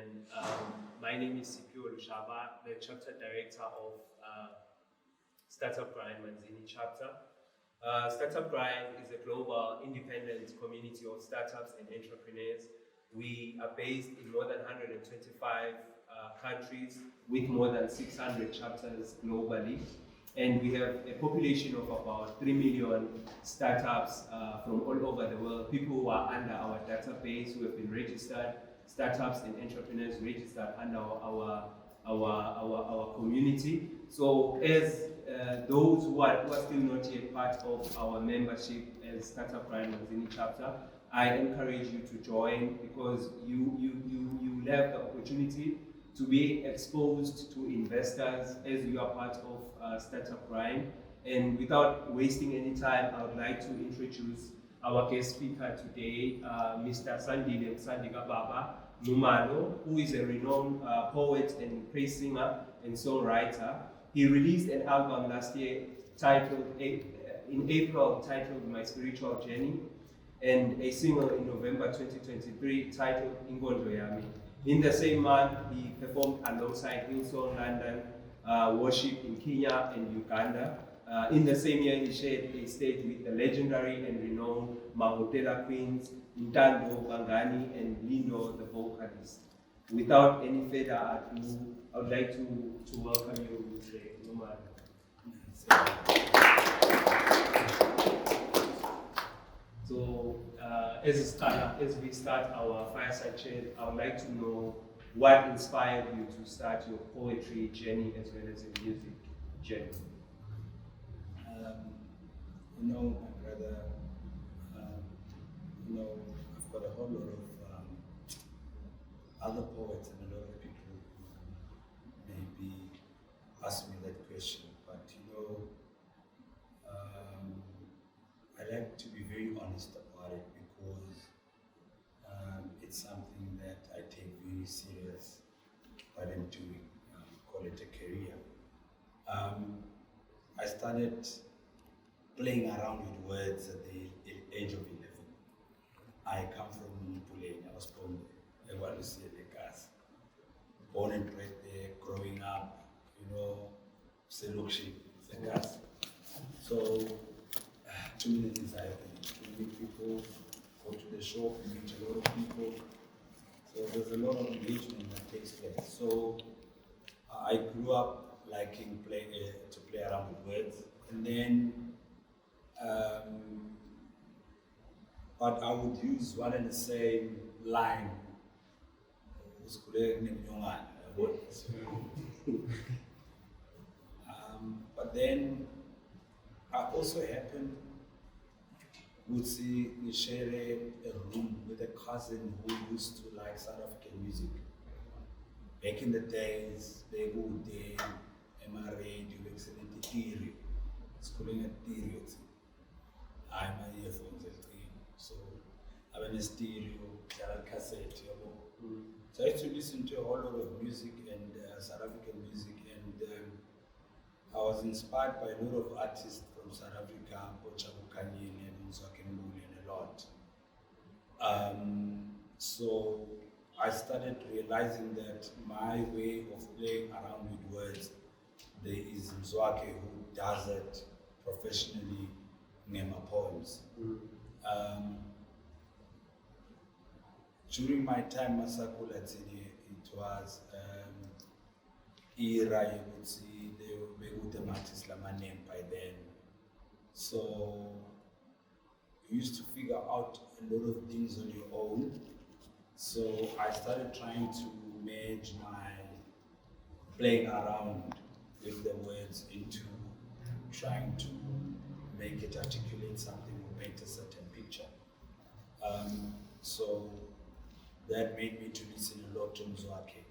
and my name is Sipio Lushaba, the Chapter Director of Startup Grind Manzini Chapter. Startup Grind is a global independent community of startups and entrepreneurs. We are based in more than 125 countries with more than 600 chapters globally. And we have a population of about 3 million startups from all over the world, people who are under our database, who have been registered, startups and entrepreneurs registered under our community. So as those who are still not yet part of our membership as Startup Grind Manzini Chapter, I encourage you to join, because you will have the opportunity to be exposed to investors as you are part of Startup Grind. And without wasting any time, I would like to introduce our guest speaker today, Mr. Sandile Msandi Kababa, Nxumalo, who is a renowned poet and praise singer and songwriter. He released an album last year in April titled My Spiritual Journey, and a single in November 2023 titled Inkondlo Yami. In the same month, he performed alongside Hillsong London, worship in Kenya and Uganda. In the same year, he shared a stage with the legendary and renowned Mahotela queens, Ntando Bangani and Mlindo, the vocalist. Without any further ado, I would like to welcome you, Mr. Nxumalo. So, as we start our fireside chat, I would like to know what inspired you to start your poetry journey as well as your music journey. My brother, I've got a whole lot of other poets and a lot of people who maybe ask me that question, but I like to be very honest about it, because it's something that I take very serious what I'm doing, call it a career. I started playing around with words at the age of 11. I come from Puleng. I was born there. I want to see the gas. Born and bred there, growing up, Selukshi, the gas. So, too many things happen. Too many people go to the shop, meet a lot of people. So there's a lot of engagement that takes place. So I grew up liking to play around with words, and then but I would use one and the same line. But then I also happened would see we share a room with a cousin who used to like South African music. Back in the days, they would radio, excellent theory. It's calling it theory. I'm a earphones at so I have a stereo, cassette. So I used to listen to a whole lot of music and South African music, and I was inspired by a lot of artists from South Africa, Chapter-FIRESIDE and a lot. So I started realizing that my way of playing around with words, there is Mzwake who does it professionally in my poems. During my time at Sakula, it was era, you would see they would the artists like my name by then. So you used to figure out a lot of things on your own. So I started trying to merge my playing around with the words into trying to make it articulate something or paint a certain picture. So that made me to listen a lot to Mzwake.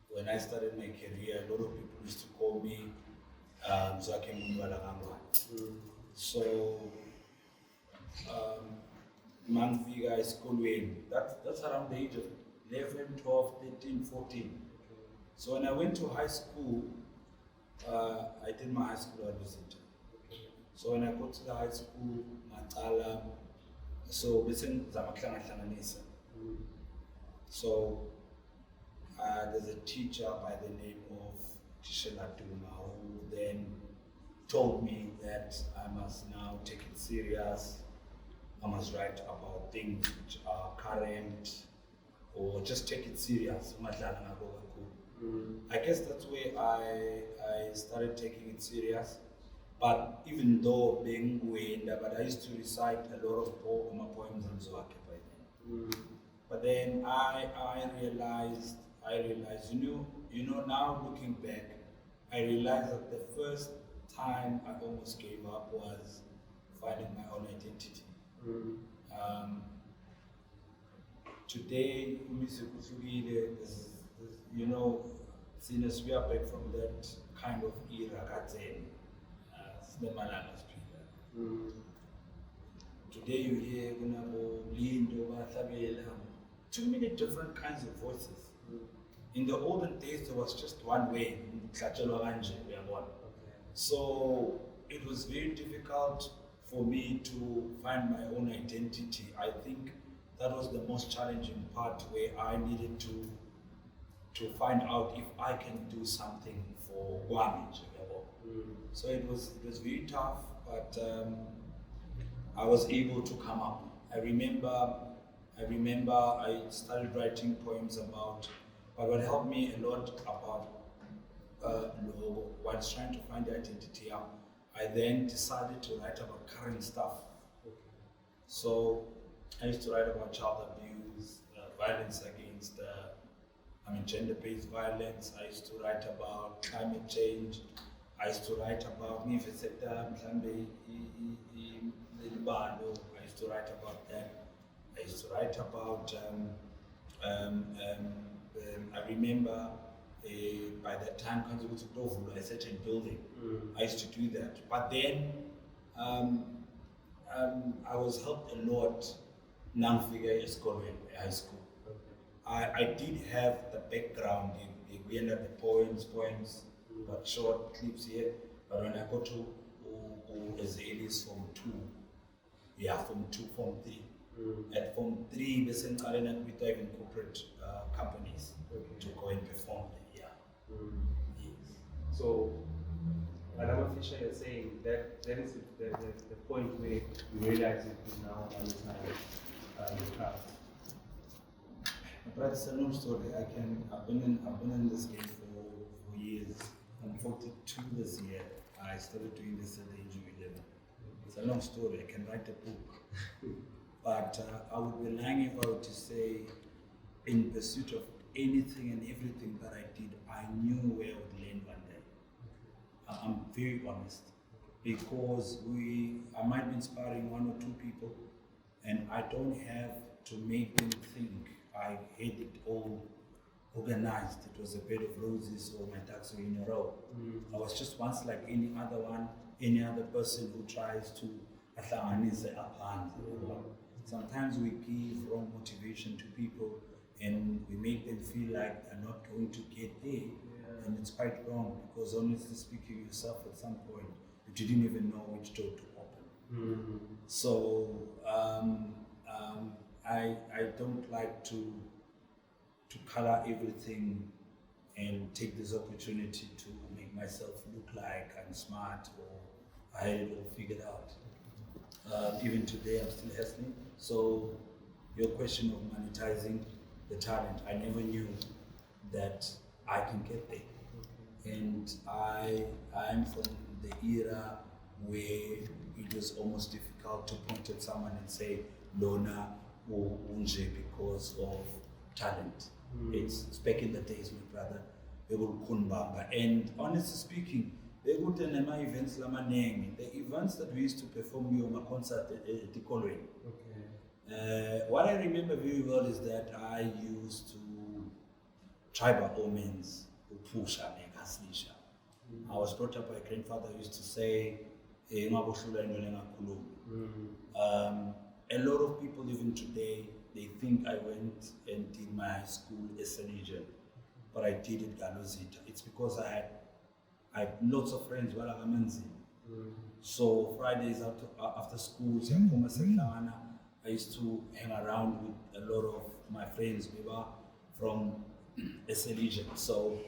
When I started my career, a lot of people used to call me Mzwake Munwala Gangwa. So Mangfiga is schoolway. That's around the age of 11, 12, 13, 14. So when I went to high school, I did my high school adversity. So when I got to the high school, so bese ngizama kuhlanganisa. So there's a teacher by the name of Duma who then told me that I must now take it serious. I must write about things which are current, or just take it serious. I guess that's where I started taking it serious. But even though being Wenda, but I used to recite a lot of poems and Zwake by then. But then I realized, now looking back, I realized that the first time I almost gave up was finding my own identity. Today, since we are back from that kind of era, today you hear Mlindo, too many different kinds of voices. In the olden days, there was just one way. So it was very difficult for me to find my own identity. I think that was the most challenging part, where I needed to find out if I can do something for Gwami. So it was very tough, but I was able to come up. I remember I started writing poems about, but what helped me a lot about while trying to find the identity, I then decided to write about current stuff. So I used to write about child abuse, violence against, gender-based violence. I used to write about climate change. I used to write about I used to write about that. I used to write about, I remember by that time, a certain building. I used to do that. But then I was helped a lot Nangfika high school. I did have the background. We ended up the poems, but short clips here. But when I got to as early as Form 2, Form 3. At Form 3, we sent with even corporate companies to go and perform there. Yes. So, Madam Fisher, you're saying that is the point where you realize it is now monetized your craft. But it's a long story. I've been in this game for years. I'm 42 this year. I started doing this at the age of 11. It's a long story. I can write a book. But I would be lying if I were to say, in pursuit of anything and everything that I did, I knew where I would land one day. I'm very honest, because I might be inspiring one or two people, and I don't have to make them think I had it all organized. It was a bed of roses or my ducks were in a row. I was just once like any other person who tries to sometimes we give wrong motivation to people and we make them feel like they're not going to get there. And it's quite wrong, because honestly speaking, yourself at some point, you didn't even know which door to open. So I don't like to color everything and take this opportunity to make myself look like I'm smart or I had it all figured out. Even today, I'm still hustling. So your question of monetizing the talent, I never knew that I can get there. And I'm from the era where it was almost difficult to point at someone and say, Lona or Unje, because of talent. It's back in the days, my brother, they were kunbamba. And honestly speaking, they would do events the events that we used to perform here on a concert at the Colway. What I remember very well is that I used to tribal omens who push and kaslisha. I was brought up by a grandfather who used to say, a lot of people even today, they think I went and did my high school as a Nigerian, but I did it Galozita. It's because I had lots of friends while I'm Manzini. So Fridays after school, I used to hang around with a lot of my friends. We were from as a legion. So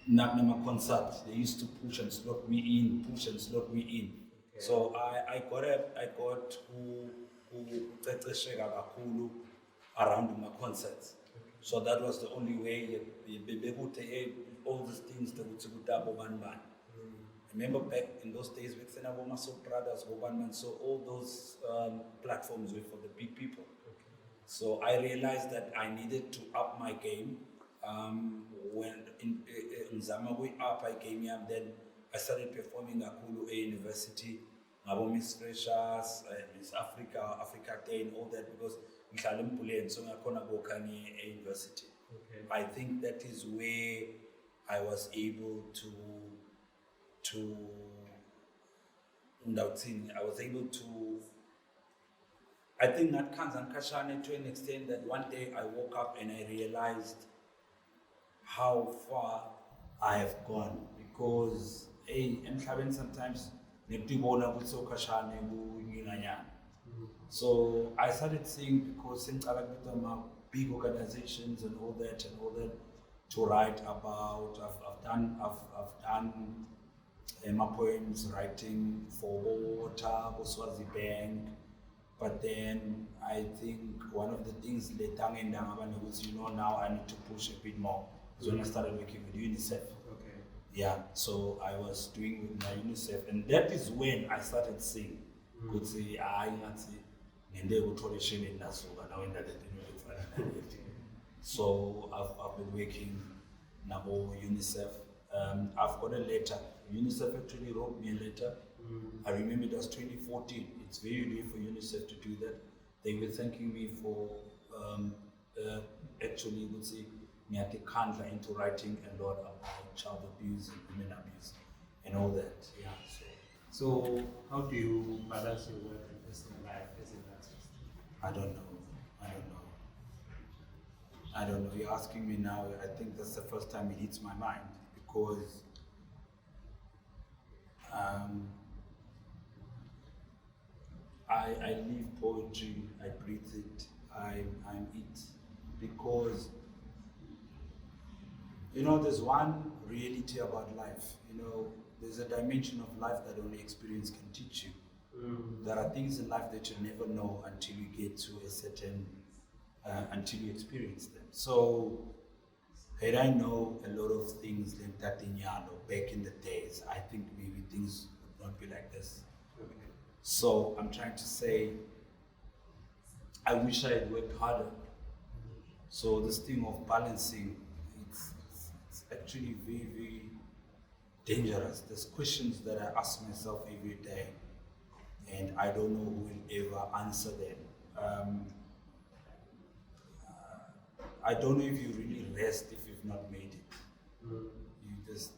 Nama concert, they used to push and slot me in. Okay. So I got who around my concerts. So that was the only way all these things that would remember back in those days with Senaboma So Brothers, Bobanman, so all those platforms were for the big people. So I realized that I needed to up my game. When in Nxumalo up I came here, then I started performing at Kulu A University, Miss Freshers, Miss Africa, Africa Day, and all that because and so I couldn't go A University. I think that is where I was able to I think that comes and Kashane to an extent that one day I woke up and I realized how far I have gone because sometimes so I started seeing because big organizations and all that to write about. I've done my poems writing for water, Swazi Bank. But then I think one of the things was, now I need to push a bit more. So when I started working with UNICEF. Okay. Yeah, so I was doing with my UNICEF, and that is when I started seeing. Could say, so I've been working now UNICEF. I've got a letter. UNICEF actually wrote me a letter. I remember it was 2014. It's very rare for UNICEF to do that. They were thanking me for actually would say Nxumalo into writing a lot about child abuse and women abuse and all that. Yeah. So how do you balance your work and personal life as an artist? I don't know. You're asking me now. I think that's the first time it hits my mind because I live poetry, I breathe it, I'm it. Because, there's one reality about life. There's a dimension of life that only experience can teach you. There are things in life that you never know until you get to a certain, until you experience them. So, had I know a lot of things like that in Yalo back in the days, I think maybe things would not be like this. Okay. So I'm trying to say, I wish I had worked harder. So this thing of balancing, it's actually very, very dangerous. There's questions that I ask myself every day, and I don't know who will ever answer them. I don't know if you really rest if you've not made it. There's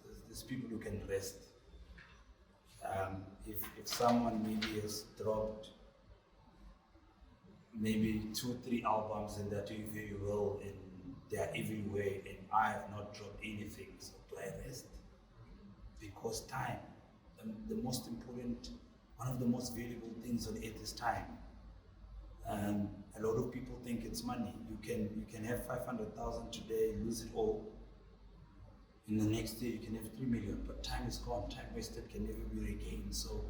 people who can rest. If someone maybe has dropped maybe 2-3 albums and they're doing very well and they're everywhere and I have not dropped anything, so do I rest? Because time, the most important, one of the most valuable things on earth is time. A lot of people think it's money. You can have 500,000 today, lose it all. In the next year, you can have 3 million, but time is gone. Time wasted can never be regained. So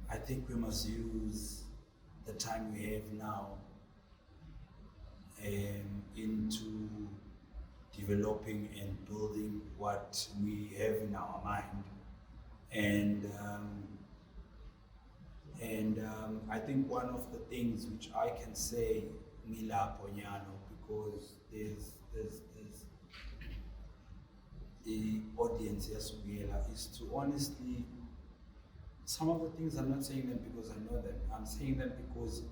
I think we must use the time we have now into developing and building what we have in our mind. And I think one of the things which I can say, Mila Ponyano, because there's the audience here, is to honestly, some of the things I'm not saying them because I know them, I'm saying them because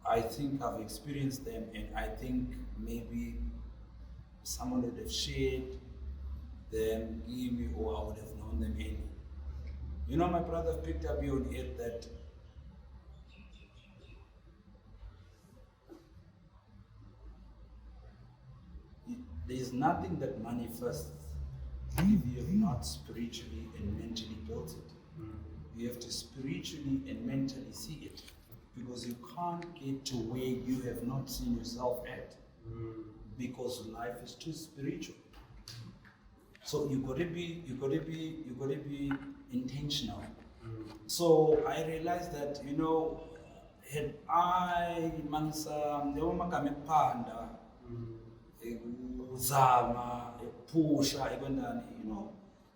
I think I've experienced them, and I think maybe someone would have shared them, give me, or I would have known them any. My brother picked up here on earth that there is nothing that manifests if you have not spiritually and mentally built it. You have to spiritually and mentally see it, because you can't get to where you have not seen yourself at. because life is too spiritual. So you gotta be intentional. So I realized that, you know, had I mansa panda uzama pusha you know,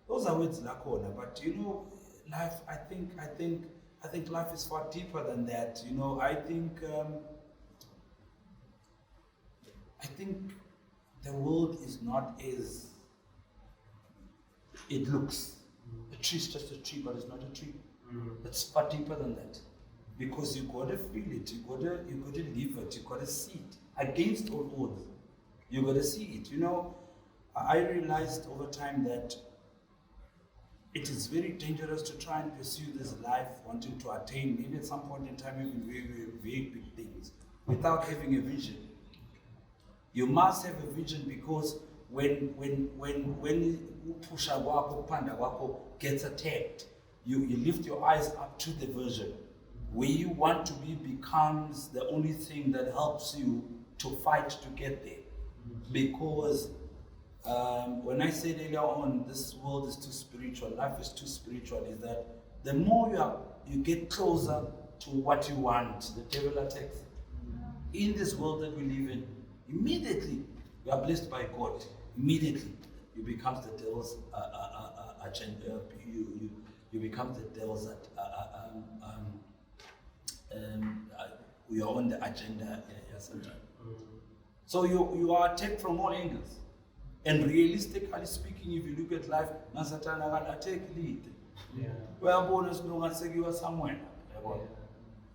those are words lakhona, but you know, life, I think life is far deeper than that. You know, I think the world is not as it looks. A tree is just a tree, but it's not a tree. It's far deeper than that. Because you gotta feel it, you gotta live it, you gotta see it. Against all odds, you gotta see it. You know, I realized over time that it is very dangerous to try and pursue this life, wanting to attain, maybe at some point in time, even very, very, very big things, without having a vision. You must have a vision, because when Pusha Wako, Panda Wako gets attacked, you lift your eyes up to the vision. Where you want to be becomes the only thing that helps you to fight to get there. Because when I said earlier on, this world is too spiritual, life is too spiritual, is that the more you get closer to what you want, the devil attacks. In this world that we live in, immediately you are blessed by God. Immediately you become the devil's agenda. You become the devil's we are on the agenda sometimes. So you are attacked from all angles. And realistically speaking, if you look at life, Satan can attack lead. Somewhere.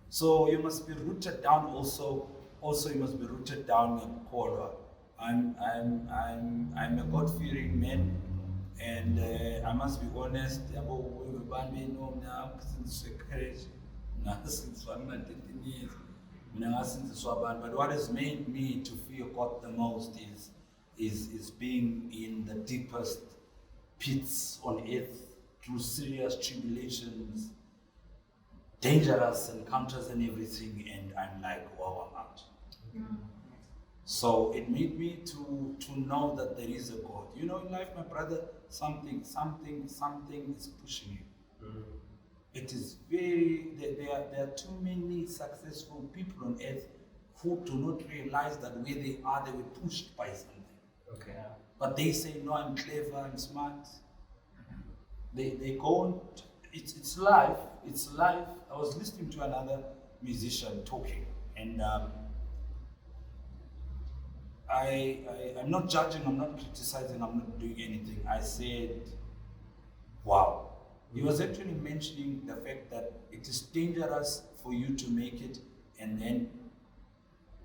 So you must be rooted down also you must be rooted down in Kolwa. I'm a God-fearing man, and I must be honest, since 13 years. But what has made me to fear God the most is being in the deepest pits on earth through serious tribulations, dangerous encounters and everything, and I'm like, wow, I'm out. So it made me to know that there is a God. You know, in life, my brother, something is pushing you. It is there are too many successful people on earth who do not realize that where they are, they were pushed by something. Okay. But they say, no, I'm clever, I'm smart. They go on, it's life. I was listening to another musician talking, and I'm not judging, I'm not criticizing, I'm not doing anything. I said, wow. He was actually mentioning the fact that it is dangerous for you to make it and then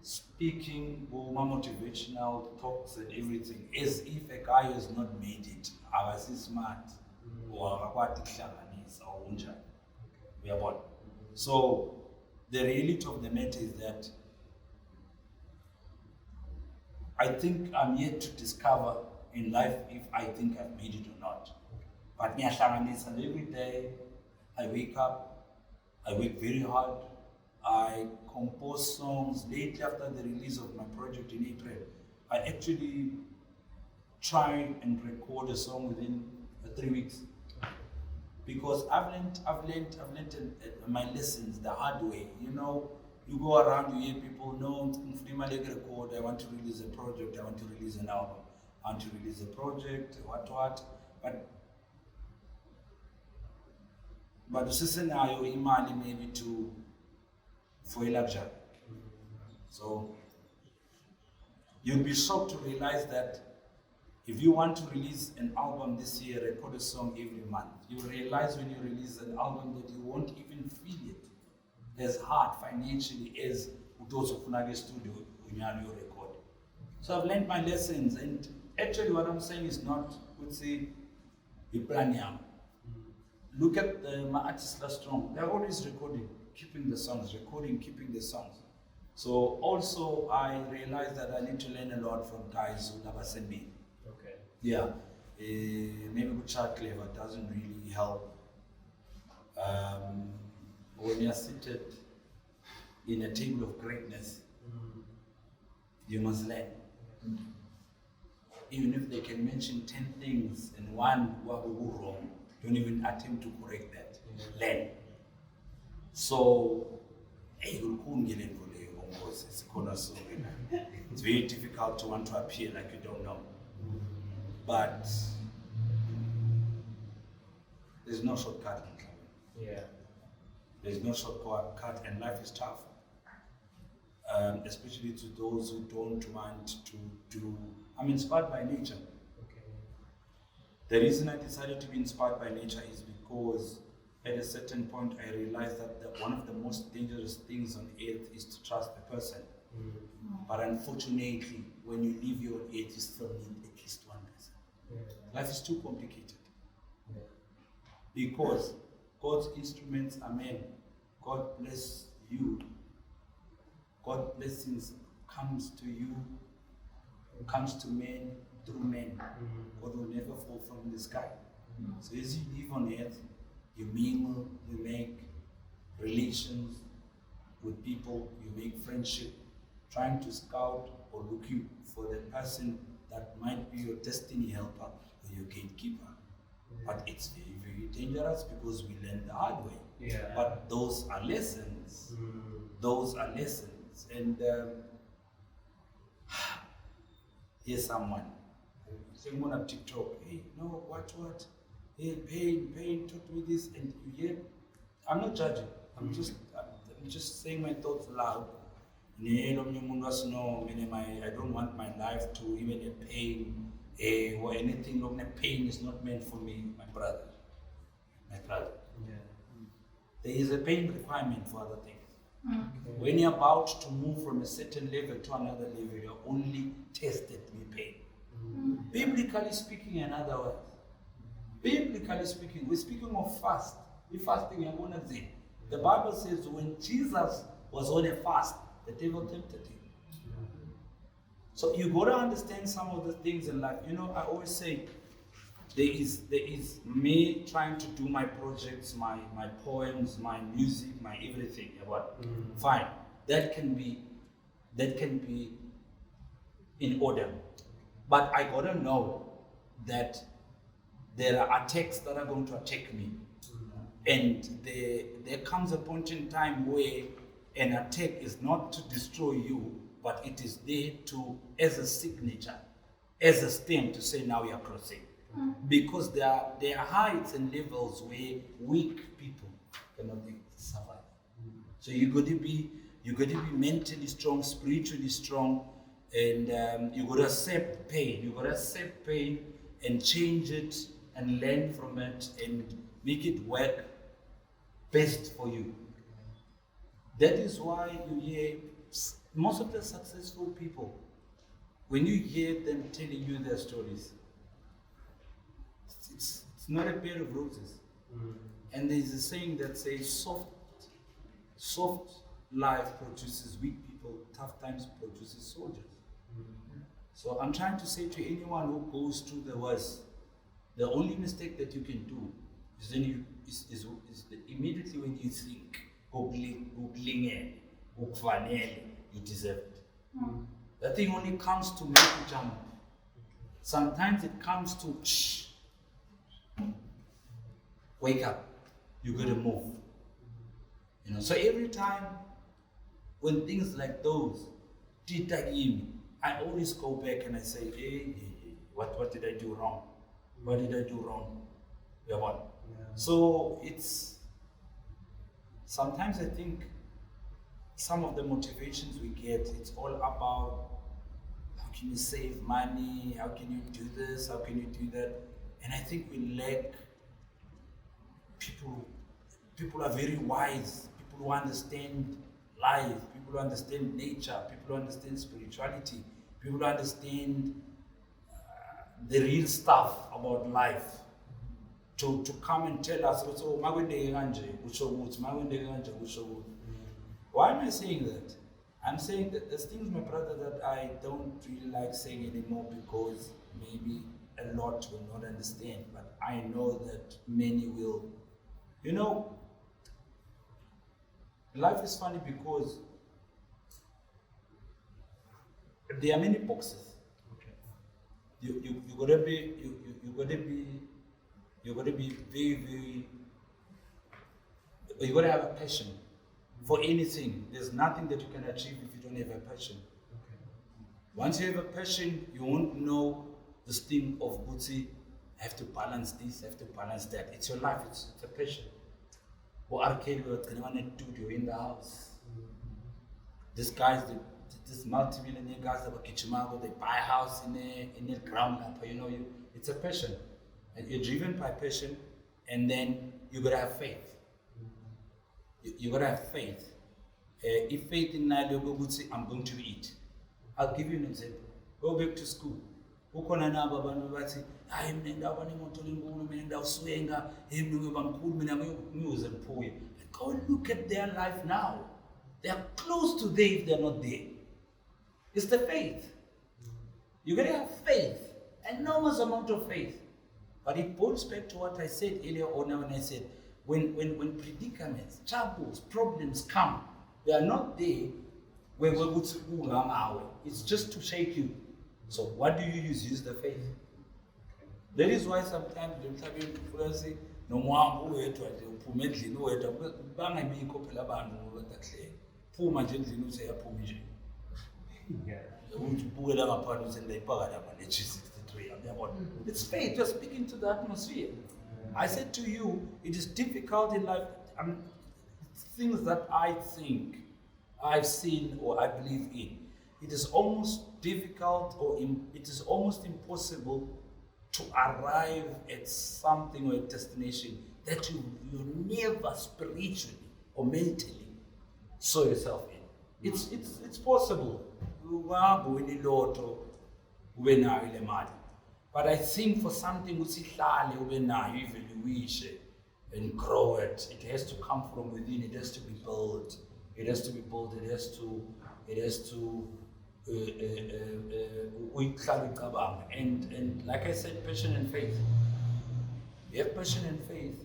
speaking motivational talks and everything as if a guy has not made it. I was smart or so the reality of the matter is that I think I'm yet to discover in life if I think I've made it or not. But every day I wake up, I work very hard, I compose songs. Lately, after the release of my project in April, I actually try and record a song within 3 weeks. Because I've learned my lessons the hard way. You know, you go around, you hear people, no, record, I want to release a project, I want to release an album, I want to release a project, what, but usisinayo imali maybe for a luxury. So you'll be shocked to realize that if you want to release an album this year, record a song every month, you'll realize when you release an album that you won't even feel it as hard financially as those of Funage Studio when you record. So I've learned my lessons, and actually what I'm saying is not, let's say, a plan. Look at my artists last strong. They're always recording, keeping the songs. So also I realized that I need to learn a lot from guys who never send me. Okay. Yeah. Maybe good chat clever doesn't really help. When you're seated in a table of greatness, you must learn. even if they can mention 10 things and one will go wrong, don't even attempt to correct that. Learn. So, it's very difficult to want to appear like you don't know. But there's no shortcut in climbing. Yeah. There's no shortcut, and life is tough. Especially to those who don't want to do. I'm inspired by nature. Okay. The reason I decided to be inspired by nature is because at a certain point I realized that one of the most dangerous things on earth is to trust the person. But unfortunately, when you leave your earth, you still need at least one person. Yeah. Life is too complicated. Yeah. Because God's instruments are men. God bless you. God blessings comes to you, comes to men through men. God will never fall from the sky. So as you live on earth, you mingle, you make relations with people, you make friendship, trying to scout or looking for the person that might be your destiny helper or your gatekeeper. But it's very, very dangerous because we learn the hard way. Yeah. But those are lessons. Those are lessons. And here's someone saying on TikTok, hey, no, what? Hey, pain, talk to me this, and you hear, I'm not judging. I'm just saying my thoughts loud. I don't want my life to even a pain or anything. Pain is not meant for me, my brother. Yeah. There is a pain requirement for other things. Okay. When you're about to move from a certain level to another level, you're only tested with pain. Biblically speaking, in other words, biblically speaking, we're speaking of fast. The fasting I'm gonna say. The Bible says when Jesus was on a fast, the devil tempted him. So you gotta understand some of the things in life. You know, I always say there is me trying to do my projects, my poems, my music, my everything. Fine. That can be in order. But I gotta know that there are attacks that are going to attack me. And there comes a point in time where an attack is not to destroy you, but it is there to, as a signature, as a stamp to say now you are crossing. Because there are heights and levels where weak people cannot survive. So you got to be mentally strong, spiritually strong, and you got to accept pain. You got to accept pain and change it and learn from it and make it work best for you. That is why you hear most of the successful people, when you hear them telling you their stories, it's not a bed of roses. And there's a saying that says soft life produces weak people, tough times produces soldiers. So I'm trying to say to anyone who goes through the worst, the only mistake that you can do is then immediately when you think, you deserve it. That thing only comes to make you jump. Sometimes it comes to wake up, you gotta move. You know, so every time when things like those I always go back and I say, hey, what did I do wrong? What did I do wrong? Yeah. So it's sometimes I think some of the motivations we get, it's all about how can you save money, how can you do this, how can you do that? And I think we lack people. People are very wise, people who understand life, people who understand nature, people who understand spirituality, people who understand the real stuff about life. To come and tell us, why am I saying that? I'm saying that there's things, my brother, that I don't really like saying anymore because maybe a lot will not understand, but I know that many will. You know, life is funny because there are many boxes. you gotta be you gotta be very you gotta have a passion for anything. There's nothing that you can achieve if you don't have a passion. Okay. Once you have a passion, you won't know this thing of booty. Have to balance this, have to balance that. It's your life. It's a passion. Or arcade world, can you do you in the house? These guys, these multi-millionaire guys that work in Chimago, they buy a house in a ground up. It's a passion. And you're driven by passion, and then you gotta have faith. You gotta have faith. If faith in Nile, go say, I'm going to eat. I'll give you an example. Go back to school. Go look at their life now. They are close to there if they're not there. It's the faith. You gotta have faith, enormous amount of faith. But it boils back to what I said earlier on when I said, when predicaments, troubles, problems come, they are not there where we would say, it's just to shake you. So what do you use? Use the faith. That is why sometimes people say, no more wethu nje uphume endlini wethu bangayibikho phela abantu ngoba kahle phuma nje endlini uze yaphume nje ubukela ngaphandle uze ndayipaka lapha ne-G63 yabona. It's faith. You're speaking to the atmosphere. I said to you, it is difficult in life. Things that I think I've seen or I believe in, it is almost difficult or it is almost impossible to arrive at something or a destination that you never spiritually or mentally saw yourself in. It's possible. But I think for something and grow it, it has to come from within. It has to be built. It has to be built. It has to and like I said, passion and faith. You have passion and faith,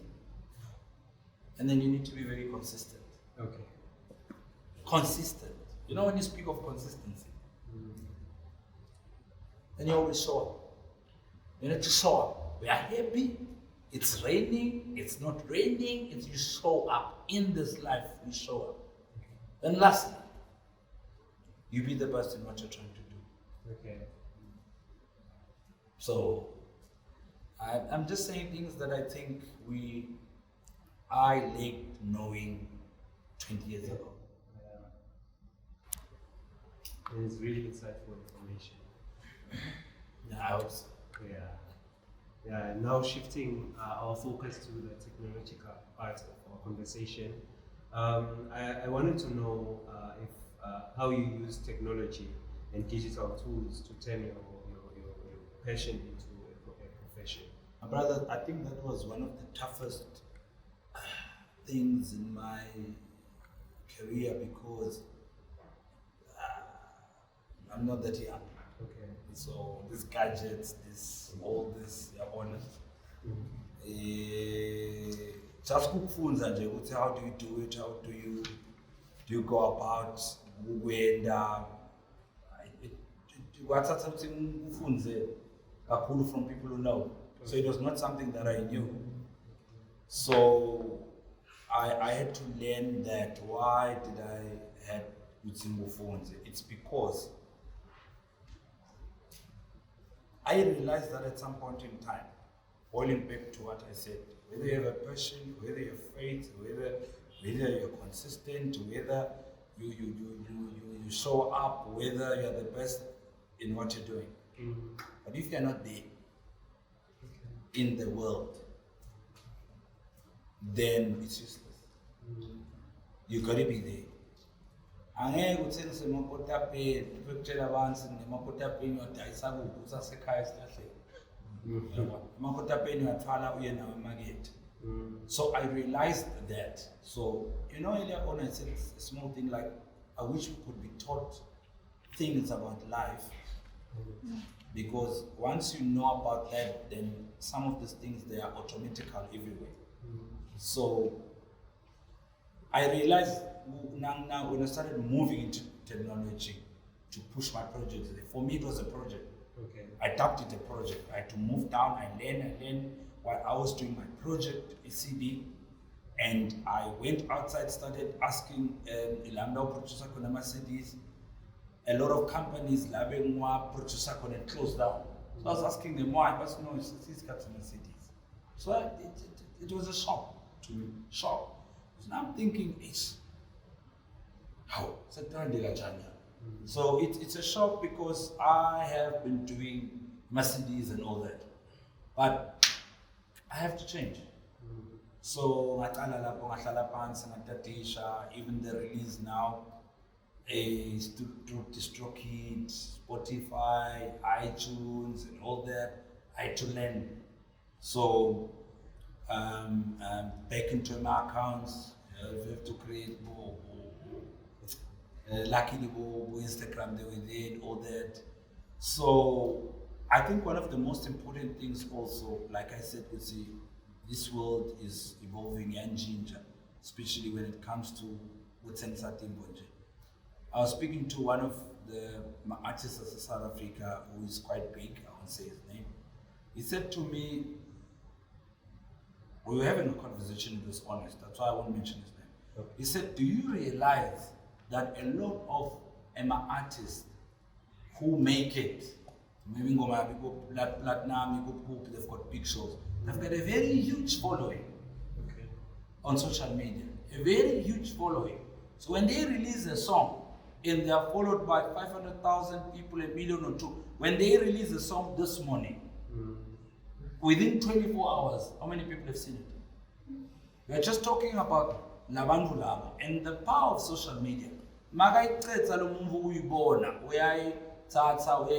and then you need to be very consistent. Okay. Consistent. You know when you speak of consistency, then you always show up. You need to show up. We are happy. It's raining. It's not raining. It's you show up in this life. You show up. And lastly, you be the best in what you're trying to do. Okay. So, I'm just saying things that I think I lacked knowing 20 years ago. And it's really insightful information. Yeah, I hope so. Yeah. Now shifting our focus to the technological part of our conversation. I wanted to know if how you use technology and digital tools to turn your passion into a profession. My brother, I think that was one of the toughest things in my career because I'm not that young. Okay. So these gadgets, all this, they're honest. Just kukufunza nje ukuthi how do you do it? How do you go about ukwenda? Kwathatha ukuthi ufunze kakhulu from people who know. So it was not something that I knew. So I had to learn that. Why did I have Utsingufunze? It's because I realized that at some point in time, boiling back to what I said, whether you have a passion, whether you have faith, whether you're consistent, whether you show up, whether you're the best in what you're doing. But if you're not there in the world, then it's useless. You gotta be there. Angeke uthengise emakotapeni, ukutshela abantu ngemakotapeni uyadayisa kuphi usasekhaya silahleka. Emakotapeni uyathwala uye nawo emarket. So I realized that. So earlier on I said a small thing like I wish we could be taught things about life. Because once you know about that, then some of these things they are automatical everywhere. So I realized now when I started moving into technology to push my project, for me it was a project. Okay. I adapted the project. I had to move down. I learned while I was doing my project, a CD, and I went outside, started asking Ilanda producer Konama CDs. A lot of companies, Labengwa producer couldn't close down. So I was asking them why, but no, it's cutting CDs. So it was a shock to me, shock. So now I'm thinking, how? So it's a shock because I have been doing my CDs and all that, but I have to change. So even the release now is through DistroKid, Spotify, iTunes, and all that. I had to learn. So back into my accounts, you have to create luckily Instagram they were there and all that. So I think one of the most important things also, like I said, this world is evolving and ginger, especially when it comes to what's in Satimbonje. I was speaking to one of my artists of South Africa who is quite big, I won't say his name. He said to me, we were having a conversation, it was honest, that's why I won't mention his name. Okay. He said, do you realize that a lot of Emma artists who make it, maybe go platinum, they've got big shows, they've got a very huge following on social media, a very huge following. So when they release a song and they are followed by 500,000 people, 1 million or 2, when they release a song this morning, within 24 hours, how many people have seen it? We are just talking about Labandu Laba and the power of social media.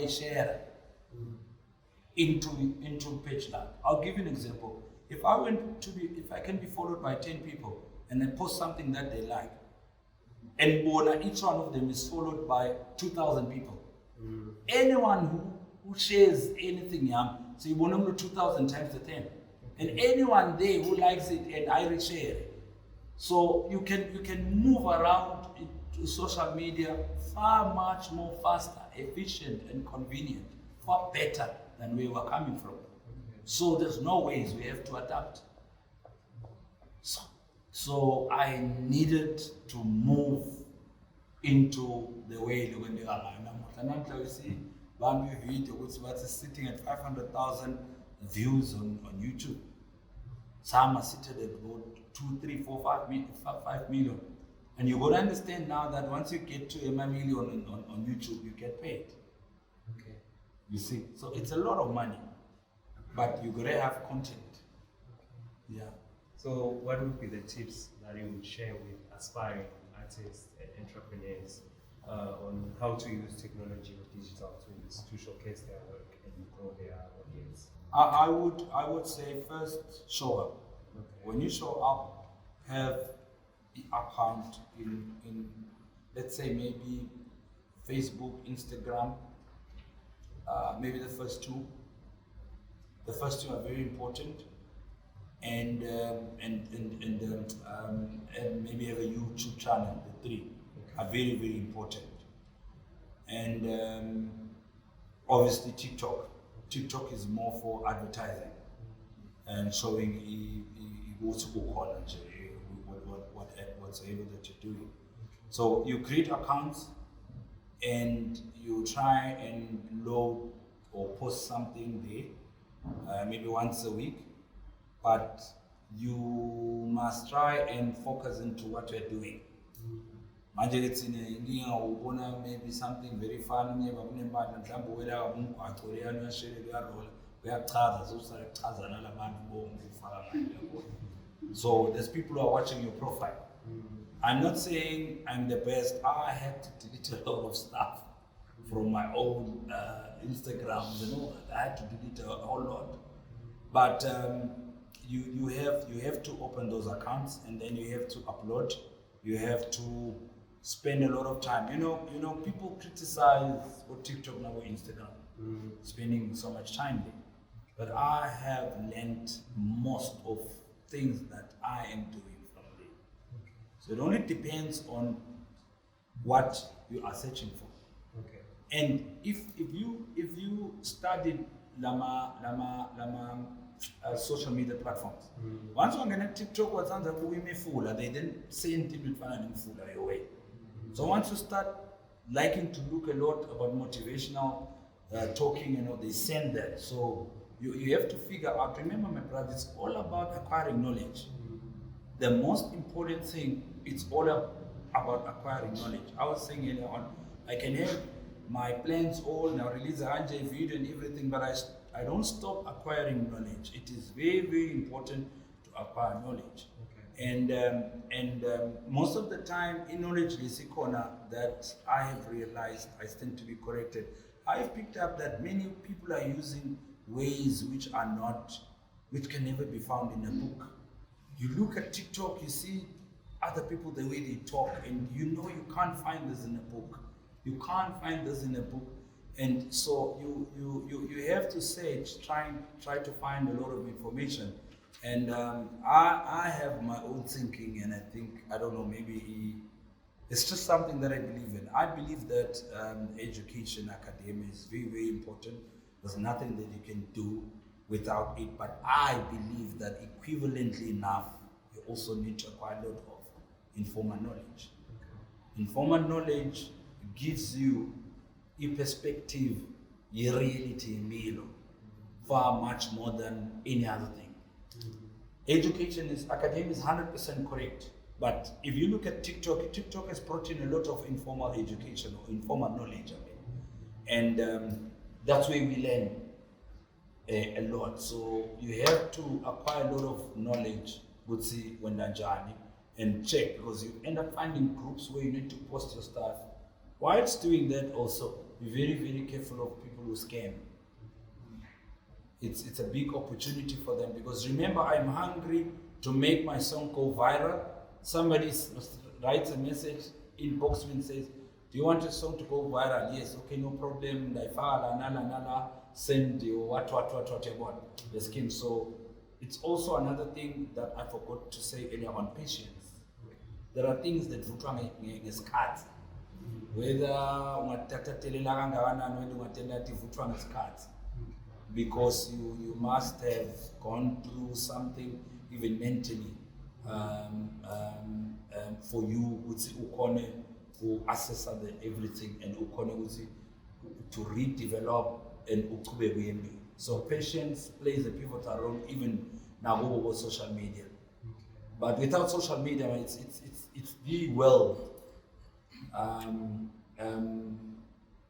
Share into page like. I'll give you an example. If I can be followed by 10 people and I post something that they like, and each one of them is followed by 2,000 people. Anyone who shares anything, so you want to 2,000 times the 10. And anyone there who likes it and I reshare it. So you can move around to social media far much more faster, efficient and convenient, far better than where we're coming from. So there's no ways, we have to adapt. So I needed to move into the way we see sitting at 500,000 views on YouTube. Some are seated at about 2, 3, 4, 5 million. And you got to understand now that once you get to a million on YouTube, you get paid. Okay. You see, so it's a lot of money, but you got to have content. Okay. Yeah. So what would be the tips that you would share with aspiring artists and entrepreneurs on how to use technology or digital tools to showcase their work and grow their audience? I would say first, show up. Okay. When you show up, have the account in let's say maybe Facebook, Instagram, maybe the first two. The first two are very important, and maybe have a YouTube channel. The three are very, very important, and obviously TikTok. TikTok is more for advertising and showing whatsoever that you're doing. So you create accounts and you try and load or post something there, maybe once a week, but you must try and focus into what you're doing. Manje it's maybe something very fun, so there's people who are watching your profile. I'm not saying I'm the best. I had to delete a lot of stuff from my own Instagrams and all that. I had to delete a whole lot. But you have to open those accounts and then you have to upload. You have to spend a lot of time. You know, people criticize what TikTok now or Instagram, spending so much time there. But I have learned most of things that I am doing from there. So it only depends on what you are searching for. Okay. And if you studied social media platforms, once you're gonna TikTok or something, they then say anything your way. So once you start liking to look a lot about motivational talking, they send that. So you have to figure out. Remember, my brother, it's all about acquiring knowledge. The most important thing, it's all about acquiring knowledge. I was saying earlier on, I can have my plans all, now release a video and everything, but I don't stop acquiring knowledge. It is very, very important to acquire knowledge. Okay. And most of the time, in knowledge corner that I have realized, I stand to be corrected, I've picked up that many people are using ways which can never be found in a book. You look at TikTok, you see other people, the way they talk, and you can't find this in a book. You can't find this in a book. And so you have to search, try to find a lot of information. And I have my own thinking, and I think, I don't know, maybe it's just something that I believe in. I believe that education, academia is very, very important. There's nothing that you can do without it, but I believe that equivalently enough, you also need to acquire a lot of informal knowledge. Okay. Informal knowledge gives you a perspective, a reality, far much more than any other thing. Academia is 100% correct. But if you look at TikTok has brought in a lot of informal education or informal knowledge. And that's where we learn a lot. So you have to acquire a lot of knowledge, and check, because you end up finding groups where you need to post your stuff. Whilst doing that also, be very, very careful of people who scam. It's a big opportunity for them, because remember, I'm hungry to make my song go viral. Somebody writes a message, inbox me and says, do you want your song to go viral? Yes, okay, no problem. Send you what, the scheme. So it's also another thing that I forgot to say earlier on, patience. There are things that is cut. Whether because you must have gone through something even mentally for you to assess everything and to redevelop and so patience plays a pivotal role even now over social media. But without social media, it's the world.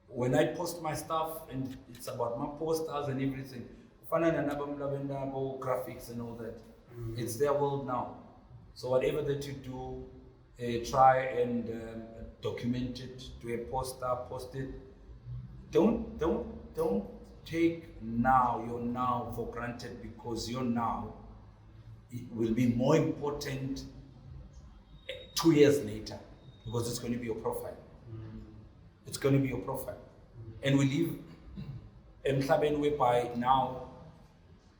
When I post my stuff and it's about my posters and everything, graphics and all that, it's their world now. So whatever that you do, try and document it, do a poster, post it. Don't take your now for granted, because your now it will be more important 2 years later, because it's going to be your profile. It's going to be your profile. And we live in Mhlabeni whereby now,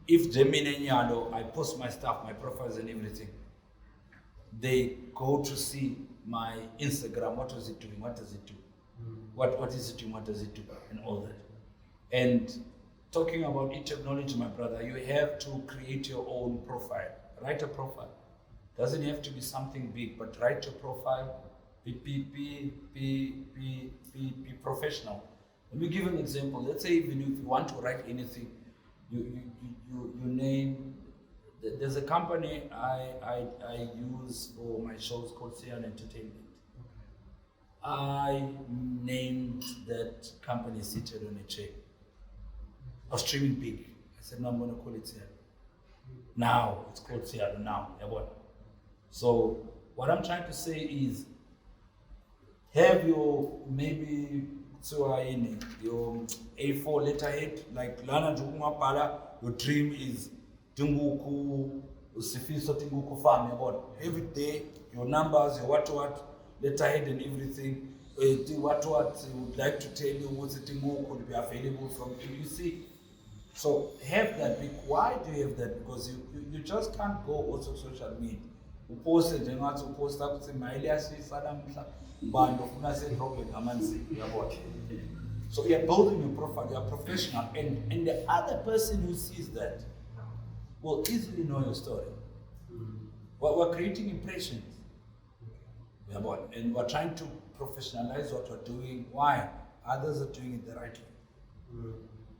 if Gemini and Nyalo, I post my stuff, my profiles and everything, they go to see my Instagram, what is it doing, what does it do? What is it doing, what does it do, and all that. And talking about e-technology, my brother, you have to create your own profile. Write a profile. Doesn't have to be something big, but write your profile. Be professional. Let me give an example. Let's say even if you want to write anything, you name. There's a company I use for my shows called Sian Entertainment. I named that company seated on a chair. I was dreaming big. I said, no, I'm going to call it Sian. Now, it's called Sian now. So, what I'm trying to say is, have your maybe your A4 letterhead, like Lana Jugumapala, your dream is Tunguku, Sifiso Tunguku farm. Every day, your numbers, your what, letterhead and everything. What you would like to tell you, what's the Tunguku could be available from you. See? So have that. Why do you have that? Because you just can't go also social media. You post it, and once you post up, say, my Elias is Saddam Band of Nase Robert Amanzi. So you're building your profile, you're professional, and the other person who sees that will easily know your story. We're creating impressions. And we're trying to professionalize what we're doing. Why? Others are doing it the right way.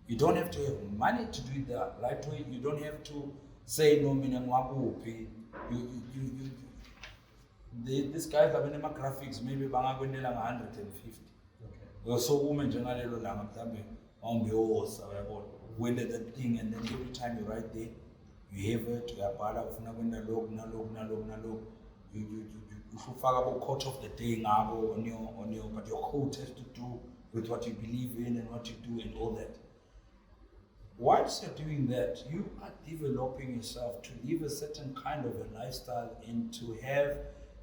You don't have to have money to do it the right way. You don't have to say no minimum wakupi. These guys are minimum graphics, maybe banga 150. So women generally when that thing, and then every time you write there, you have it, you are part of you figure out quote of the day on your but your quote has to do with what you believe in and what you do and all that. Once you're doing that, you are developing yourself to live a certain kind of a lifestyle and to have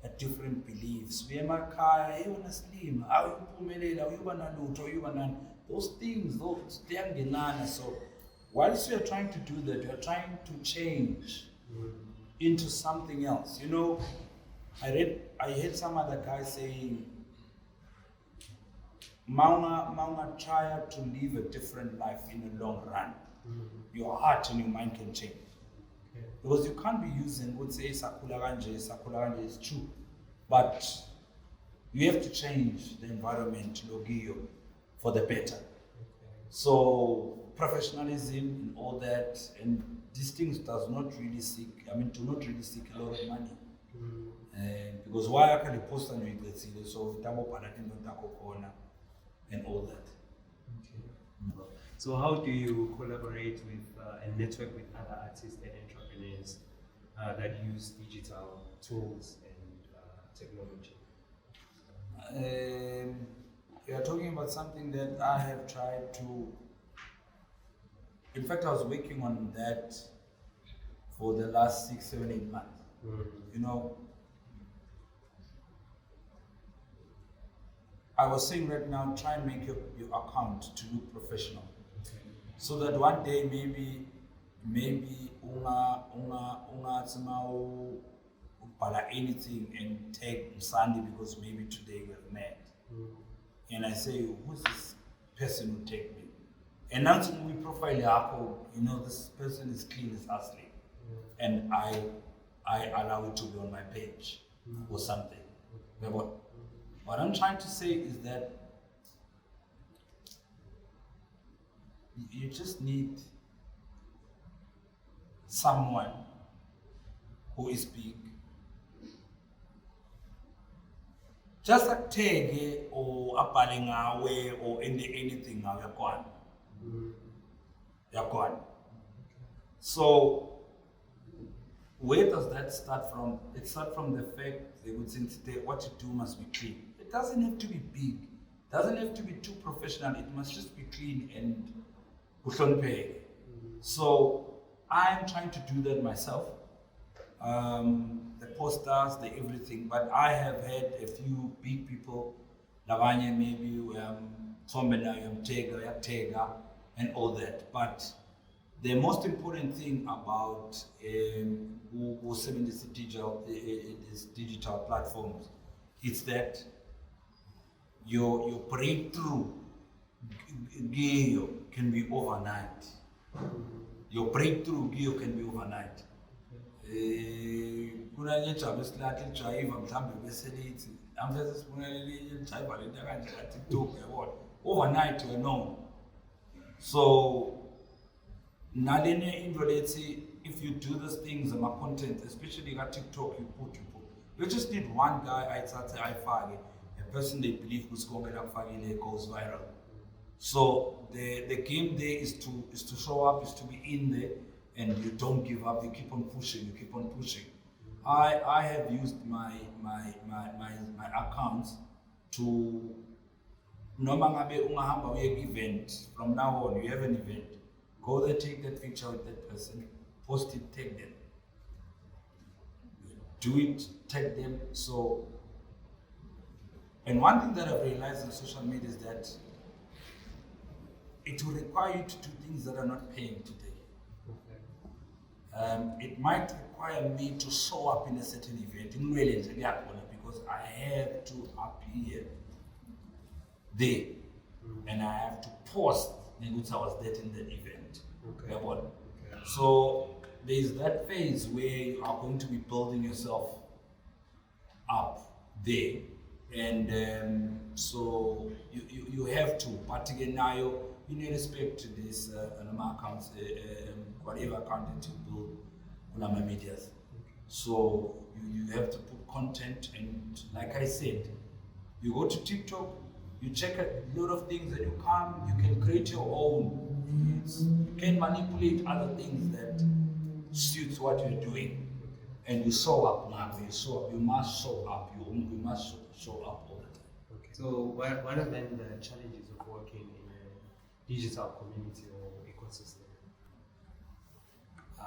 a different beliefs. Those things, they are banana. So whilst you're trying to do that, you're trying to change into something else. You know, I heard some other guy saying, Mauna try to live a different life in the long run. Your heart and your mind can change. Because you can't be using, would say, Sakula Ganje is true. But you have to change the environment, Logio, for the better. So, professionalism and all that, and these things do not really seek a lot of money. Because why I can post on you, so and all that. So how do you collaborate with and network with other artists and entrepreneurs that use digital tools and technology? You are talking about something that I have tried to. In fact, I was working on that for the last 6, 7, 8 months. You know, I was saying right now, try and make your account to look professional. So that one day maybe anything and take Msandi because maybe today we have met. And I say, who's this person who take me? And now we profile Yako, you know, this person is clean as hustling. And I allow it to be on my page or something. But what I'm trying to say is that you just need someone who is big. Just a tag or a palingawe or anything now, you're gone. You're gone. So where does that start from? It starts from the fact they would say today what you do must be clean. It doesn't have to be big. It doesn't have to be too professional. It must just be clean and uhloniphe. So I'm trying to do that myself. The posters, the everything, but I have had a few big people, Lavanya maybe, Tombena, Tega, and all that. But the most important thing about who's selling these digital platforms is that your breakthrough can be overnight. Your breakthrough can be overnight. Overnight you're known. So if you do these things and my content, especially like TikTok, you put. You just need one guy, a person they believe who's going to goes viral. So the game there is to show up, is to be in there, and you don't give up. You keep on pushing. I have used my accounts to event. From now on, you have an event. Go there, take that picture with that person, post it, tag them. Do it, tag them. So, and one thing that I've realized on social media is that it will require you to do things that are not paying today. It might require me to show up in a certain event in because I have to appear there. and I have to post ukuthi I was there in the event. Okay. Yabona? Okay. So there's that phase where you are going to be building yourself up there, and so you have to, but again now you need respect to this accounts, whatever account that you build on my medias. So you have to put content, and like I said, you go to TikTok, you check a lot of things, and you can create your own. You can manipulate other things that suits what you're doing, and you show up now. You show up. You must show up. You must show up all the time. Okay. So what are then the challenges of working in a digital community or ecosystem?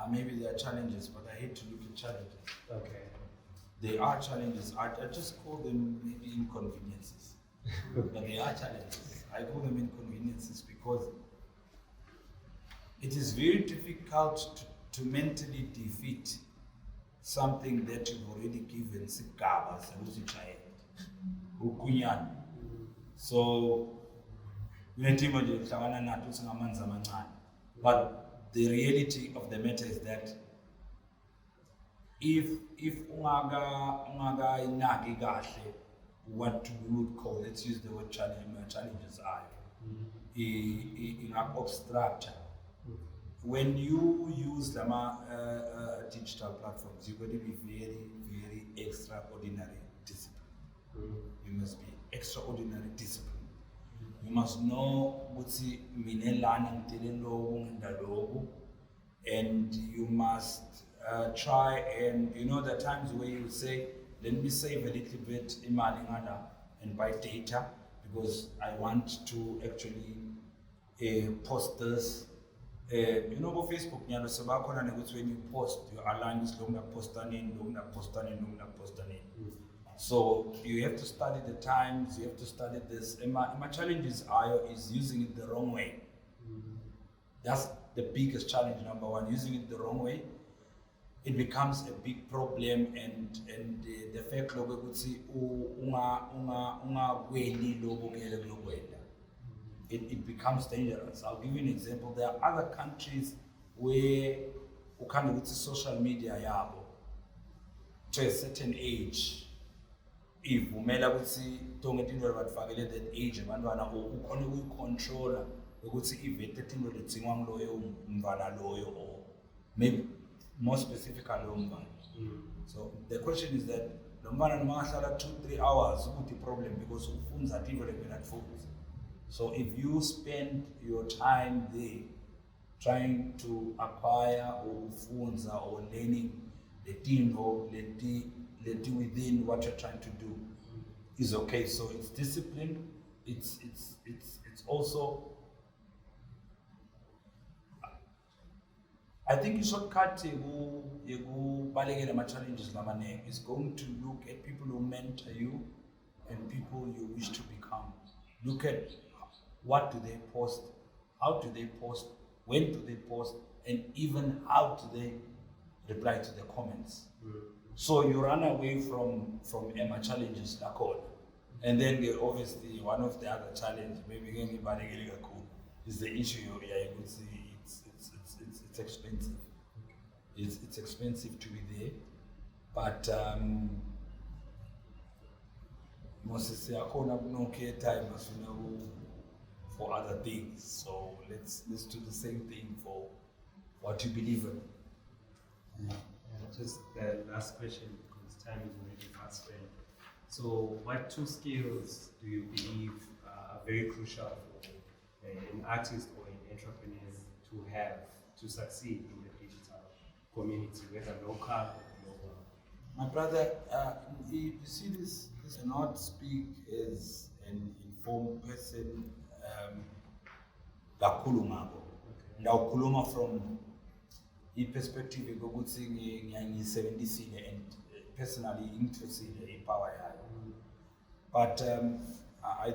Maybe there are challenges, but I hate to look at challenges. Okay. There are challenges. I just call them maybe inconveniences. But they are challenges. I call them inconveniences because it is very difficult to mentally defeat something that you've already given sigaba ukunyana. So but the reality of the matter is that if ungaga inaki kahle what we would call, let's use the word challenges are in obstruct. When you use the digital platforms, you're going to be very, very extraordinary discipline. You must be extraordinary discipline. You must know what's and you must try, and you know the times where you say, let me save a little bit in Malingana and buy data because I want to actually post this. You know, on Facebook, when you post, you align this long postanin. So you have to study the times, you have to study this. And my challenge is using it the wrong way. That's the biggest challenge, number one, using it the wrong way. It becomes a big problem, and the fact logo would see it becomes dangerous. I'll give you an example. There are other countries where you can with social media to a certain age. If umela ukuthi tonke into lebatfakele that age abantwana ukhona ukuyicontrola ukuthi ivete into ledzingwa nguloyo umntwana loyo, or maybe more specific loyo mntwana. So the question is that lo mntwana noma ngahlala 2-3 hours ukuthi problem because ufunza into lekumele focus. So if you spend your time there trying to acquire or ufunza or learning the team or within what you're trying to do is okay. So it's discipline. It's also, I think you shortcut challenges is going to look at people who mentor you and people you wish to become. Look at what do they post, how do they post, when do they post, and even how do they reply to the comments. So you run away from Emma challenges like all. And then obviously one of the other challenges, maybe is the issue you could see it's expensive. It's expensive to be there. But Moses no care time for other things. So let's do the same thing for what you believe in. Just the last question, because time is already fast spent. So what 2 skills do you believe are very crucial for an artist or an entrepreneur to have to succeed in the digital community, whether local or global? My brother, you see this cannot speak as an informed person. Ndakuluma from the perspective yokuthi ngiyisebenzisile and personally interested in power yayo. But I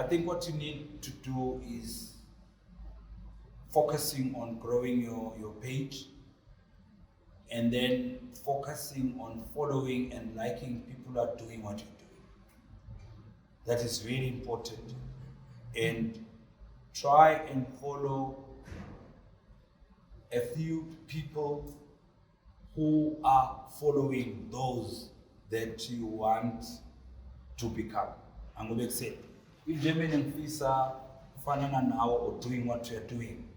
think what you need to do is focusing on growing your page, and then focusing on following and liking people who are doing what you're doing. that is really important. And try and follow a few people who are following those that you want to become. I'm going to say, if German and Fisa fanana now or doing what we are doing,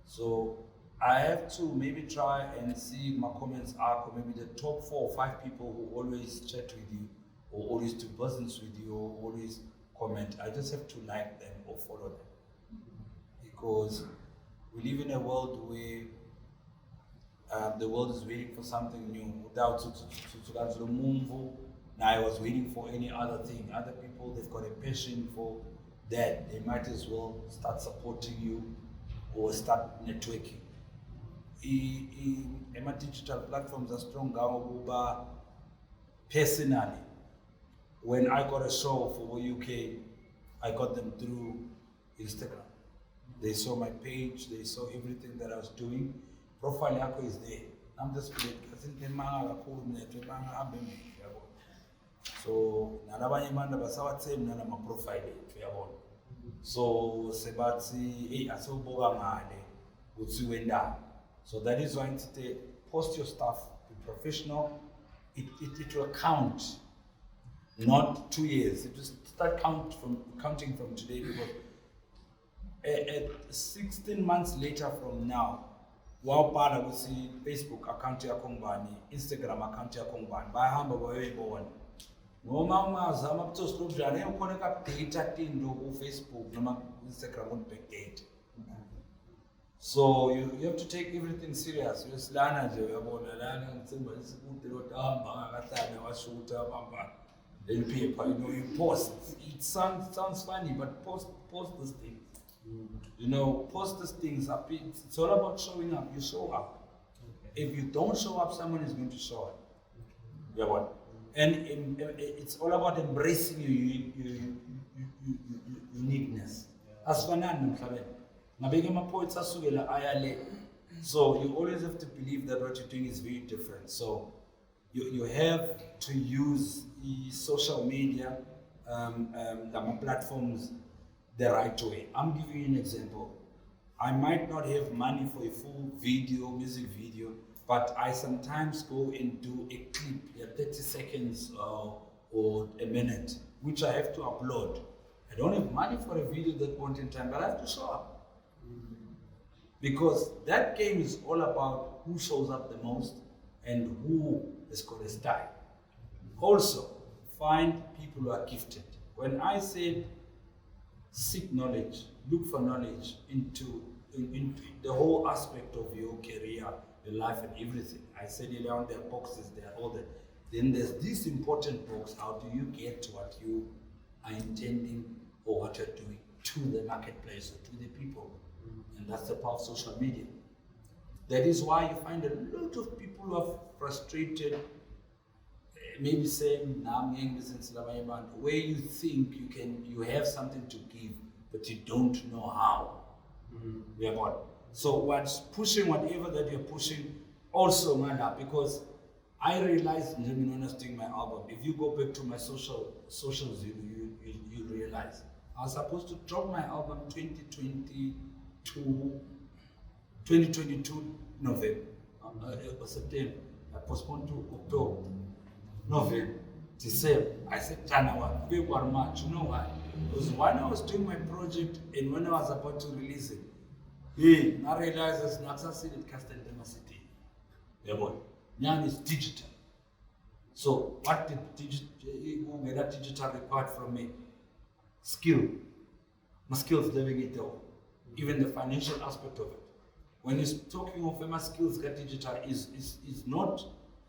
so I have to maybe try and see my comments are maybe the top 4 or 5 people who always chat with you, or always do business with you, or always comment. I just have to like them or follow them, because we live in a world where the world is waiting for something new. Without now I was waiting for any other thing. Other people, they've got a passion for that. They might as well start supporting you or start networking. My digital platforms are strong. Personally, when I got a show for UK, I got them through Instagram. They saw my page, they saw everything that I was doing. Profile yako is there. I'm just so nalabanye manda basawatheni nana ma profile ethu yabona. So sebathi hey asobuka ngale uthi wendani. So that is why today post your stuff, be professional. It will count, not 2 years. It will start counting from today, because at 16 months later from now, wawubhala ukuthi Facebook account yakho ngubani, Instagram account yakho ngubani, bayahamba bayoyibona. Noma ungazama ukuthi uhlobujana ukhona ka-data into ku Facebook noma Instagram on backdate. So you have to take everything serious. Uyasilana nje uyabona lana ngithemba isikude lo hamba ngakahlala washuta bamba then paper, you post. It sounds funny, but post these things. Post these things up. It's all about showing up. You show up. Okay. If you don't show up, someone is going to show up. Yeah, what? And it's all about embracing your uniqueness. As for so you always have to believe that what you're doing is very different. So you have to use the social media platforms the right way. I'm giving you an example. I might not have money for a full music video, but I sometimes go and do a clip, 30 seconds or a minute, which I have to upload. I don't have money for a video at that point in time, but I have to show up. Because that game is all about who shows up the most and who has got a style. Also, find people who are gifted. When I said seek knowledge, look for knowledge into the whole aspect of your career, your life and everything. I said earlier on, there are boxes, there are all that. Then there's this important box, how do you get to what you are intending or what you're doing to the marketplace or to the people? And that's the power of social media. That is why you find a lot of people who are frustrated, maybe saying, where you think you have something to give, but you don't know how. Mm-hmm. So what's pushing whatever that you're pushing, also because I realized when I was doing my album, if you go back to my socials, you realize I was supposed to drop my album 2022 November, September. I postponed to October, November, December. I said January, February, March. You know why? Because when I was doing my project and when I was about to release it, I realized it's not succeeded casting city. Now it's digital. So what did digital required from me? Skill. My skills living it all. Even the financial aspect of it. When you're talking of my skills, get digital is not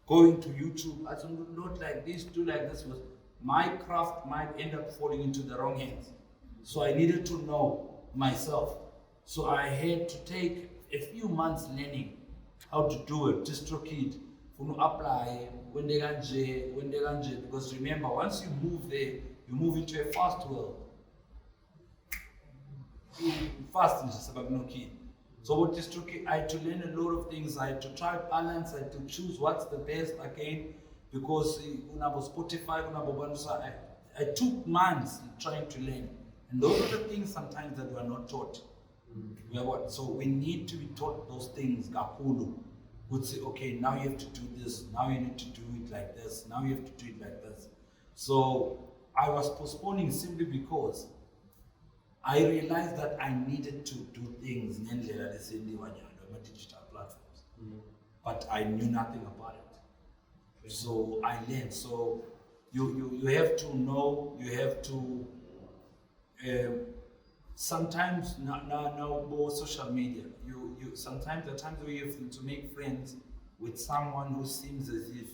going to YouTube. I don't not like this, do like this. My craft might end up falling into the wrong hands. So I needed to know myself. So I had to take a few months learning how to do it, DistroKid, to apply, when they because remember, once you move there, you move into a fast world. Fast is just about no kid. So what DistroKid, I had to learn a lot of things. I had to try balance, I had to choose what's the best again, because Spotify, I took months trying to learn. And those are the things sometimes that we are not taught. We are what? So we need to be taught those things. Gakulu would say, okay, now you have to do this, now you need to do it like this, now you have to do it like this. So I was postponing simply because I realized that I needed to do things in digital platforms. But I knew nothing about it. So I learned. So you have to know, you have to sometimes now more social media. You sometimes the times where you have to make friends with someone who seems as if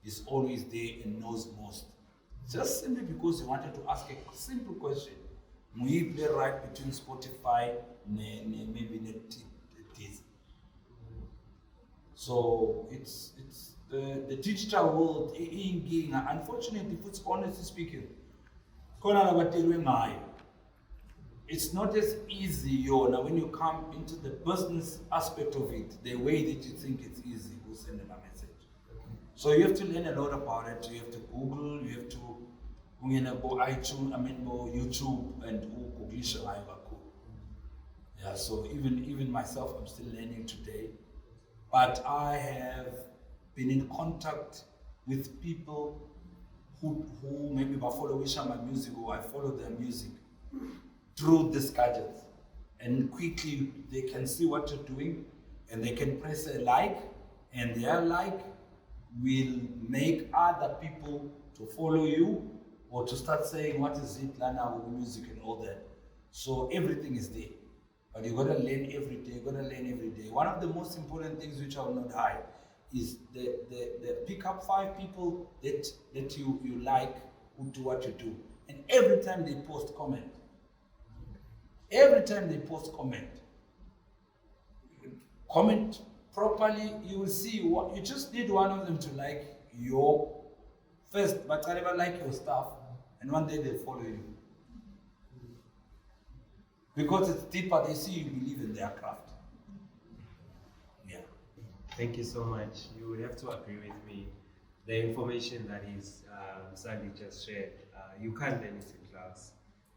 is always there and knows most. Just simply because you wanted to ask a simple question. We play right between Spotify and maybe Netflix. So it's the digital world. Unfortunately, if it's honestly speaking, it's not as easy, now when you come into the business aspect of it, the way that you think it's easy, we'll send them a message. So you have to learn a lot about it. You have to Google, you have to go iTunes, go YouTube and Google. Yeah, so even myself, I'm still learning today. But I have been in contact with people who maybe I follow my music or I follow their music through these gadgets, and quickly they can see what you're doing and they can press a like, and their like will make other people to follow you or to start saying what is it Lana with music and all that. So everything is there, but you gotta learn every day. One of the most important things which I will not hide is the pick up 5 people that you like who do what you do, and every time they post comment. Every time they post comment properly, you will see what you just need one of them to like your first, but I never like your stuff, and one day they follow you. Because it's deeper, they see you believe in their craft. Yeah. Thank you so much. You would have to agree with me. The information that is Msandi just shared, you can't learn it in class.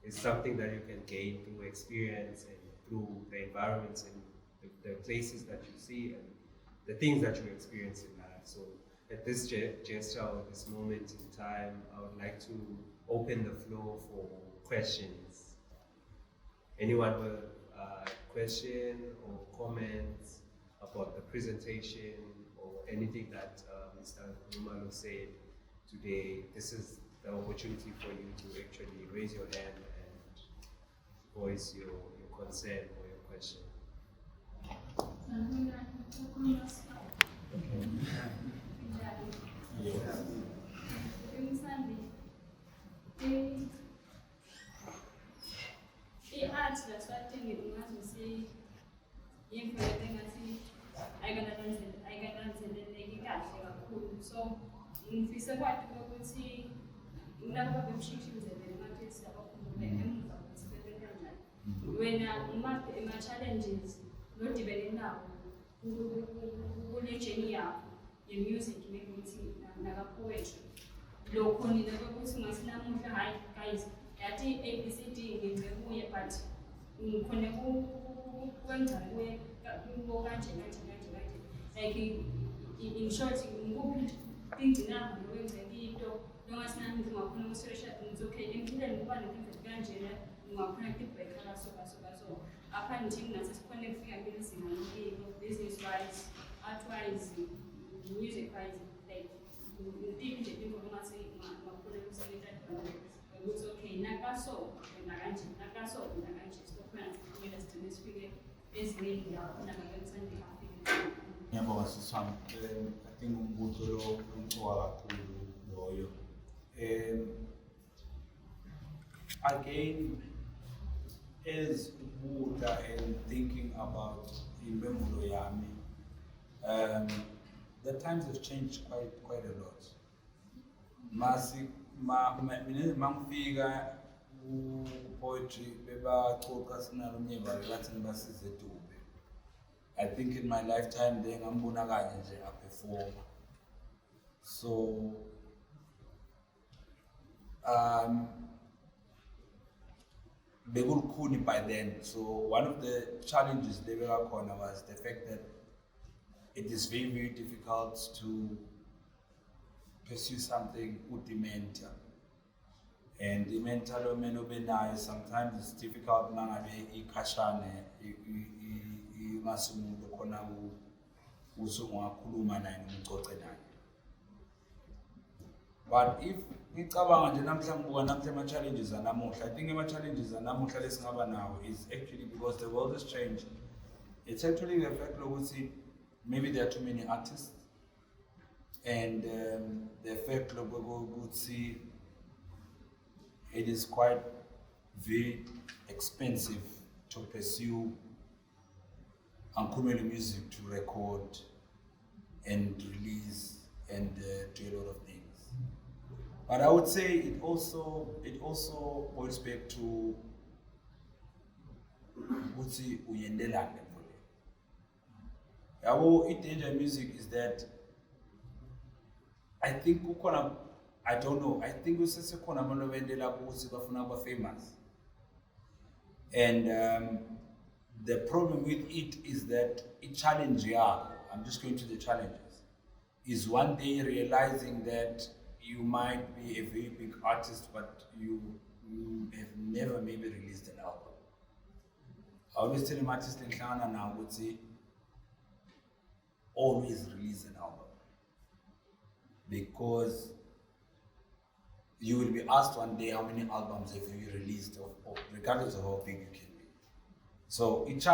It's something that you can gain through experience and through the environments and the places that you see and the things that you experience in life. So at this gesture or this moment in time, I would like to open the floor for questions. Anyone with a question or comments about the presentation or anything that Mr. Nxumalo said today? This is the opportunity for you to actually raise your hand and voice your concern or your question. I-art that's what thing it must say everything ayikanalanzeleleki kahle kakhulu. So ngifisa kwathi ukuthi ngilapho bemshishizele ngathi siyabakhumbula emuva ukuthi bebe kanjani. Wena umaphi ama-challenges nodibene nawo kule journey yakho ye-music maybe ukuthi naka-poetry. Lokho nina ukuthi ngasinamuhla hayi guys yathi ABCD ngenze kuye but ngikhona kwenza kuye kanje. Like in short ngikuphi ingcinamba nokwenzeka into noma sinami ngingafuna ukusearch it's okay empilweni kuba nezinto kanjena ngingafuna i-background so apha nje nginathi sikhona ukufika ngezinga lempilo business wise, art wise, music wise, like ngiphi nje into ongathi ngafuna ukusebenza ukuthi okay nakaso nakaso stopana kumele sigcine sifike ezingeni lapho nakaMsandi afike. Ngiyabonga siswami. I think umbuzo lo umcoka kakhulu loyo. Again, as ubuda and thinking about Inkondlo Yami, the times have changed quite a lot. Mina mangifika poetry bebaxoxa sinalo unyeba lathi ngibasize Dube. I think in my lifetime then ngambona kanye nje a perform. So Begulkuni by then. So one of the challenges they were on was the fact that it is very, very difficult to pursue something with dementia. And dementia sometimes it's difficult but if ngicabanga nje namhlanje ama-challenges anamuhla, I think ama-challenges anamuhla lesingaba nawo is actually because the world has changed. It's actually the fact that maybe there are too many artists, and the fact that it is quite very expensive to pursue Nxumalo music, to record and release and do a lot of things. But I would say it also boils back to ukuthi uyendelane vele. Yabo danger music is that I think I don't know, I think usesekhona abantu abendela ukuthi bafuna kuba famous. And the problem with it is that it challenge yakho, I'm just going to the challenges, is one day realizing that you might be a very big artist, but you have never maybe released an album. I always tell artists in Ghana now would say, always release an album. Because you will be asked one day how many albums have you released, regardless of how big you can be. So it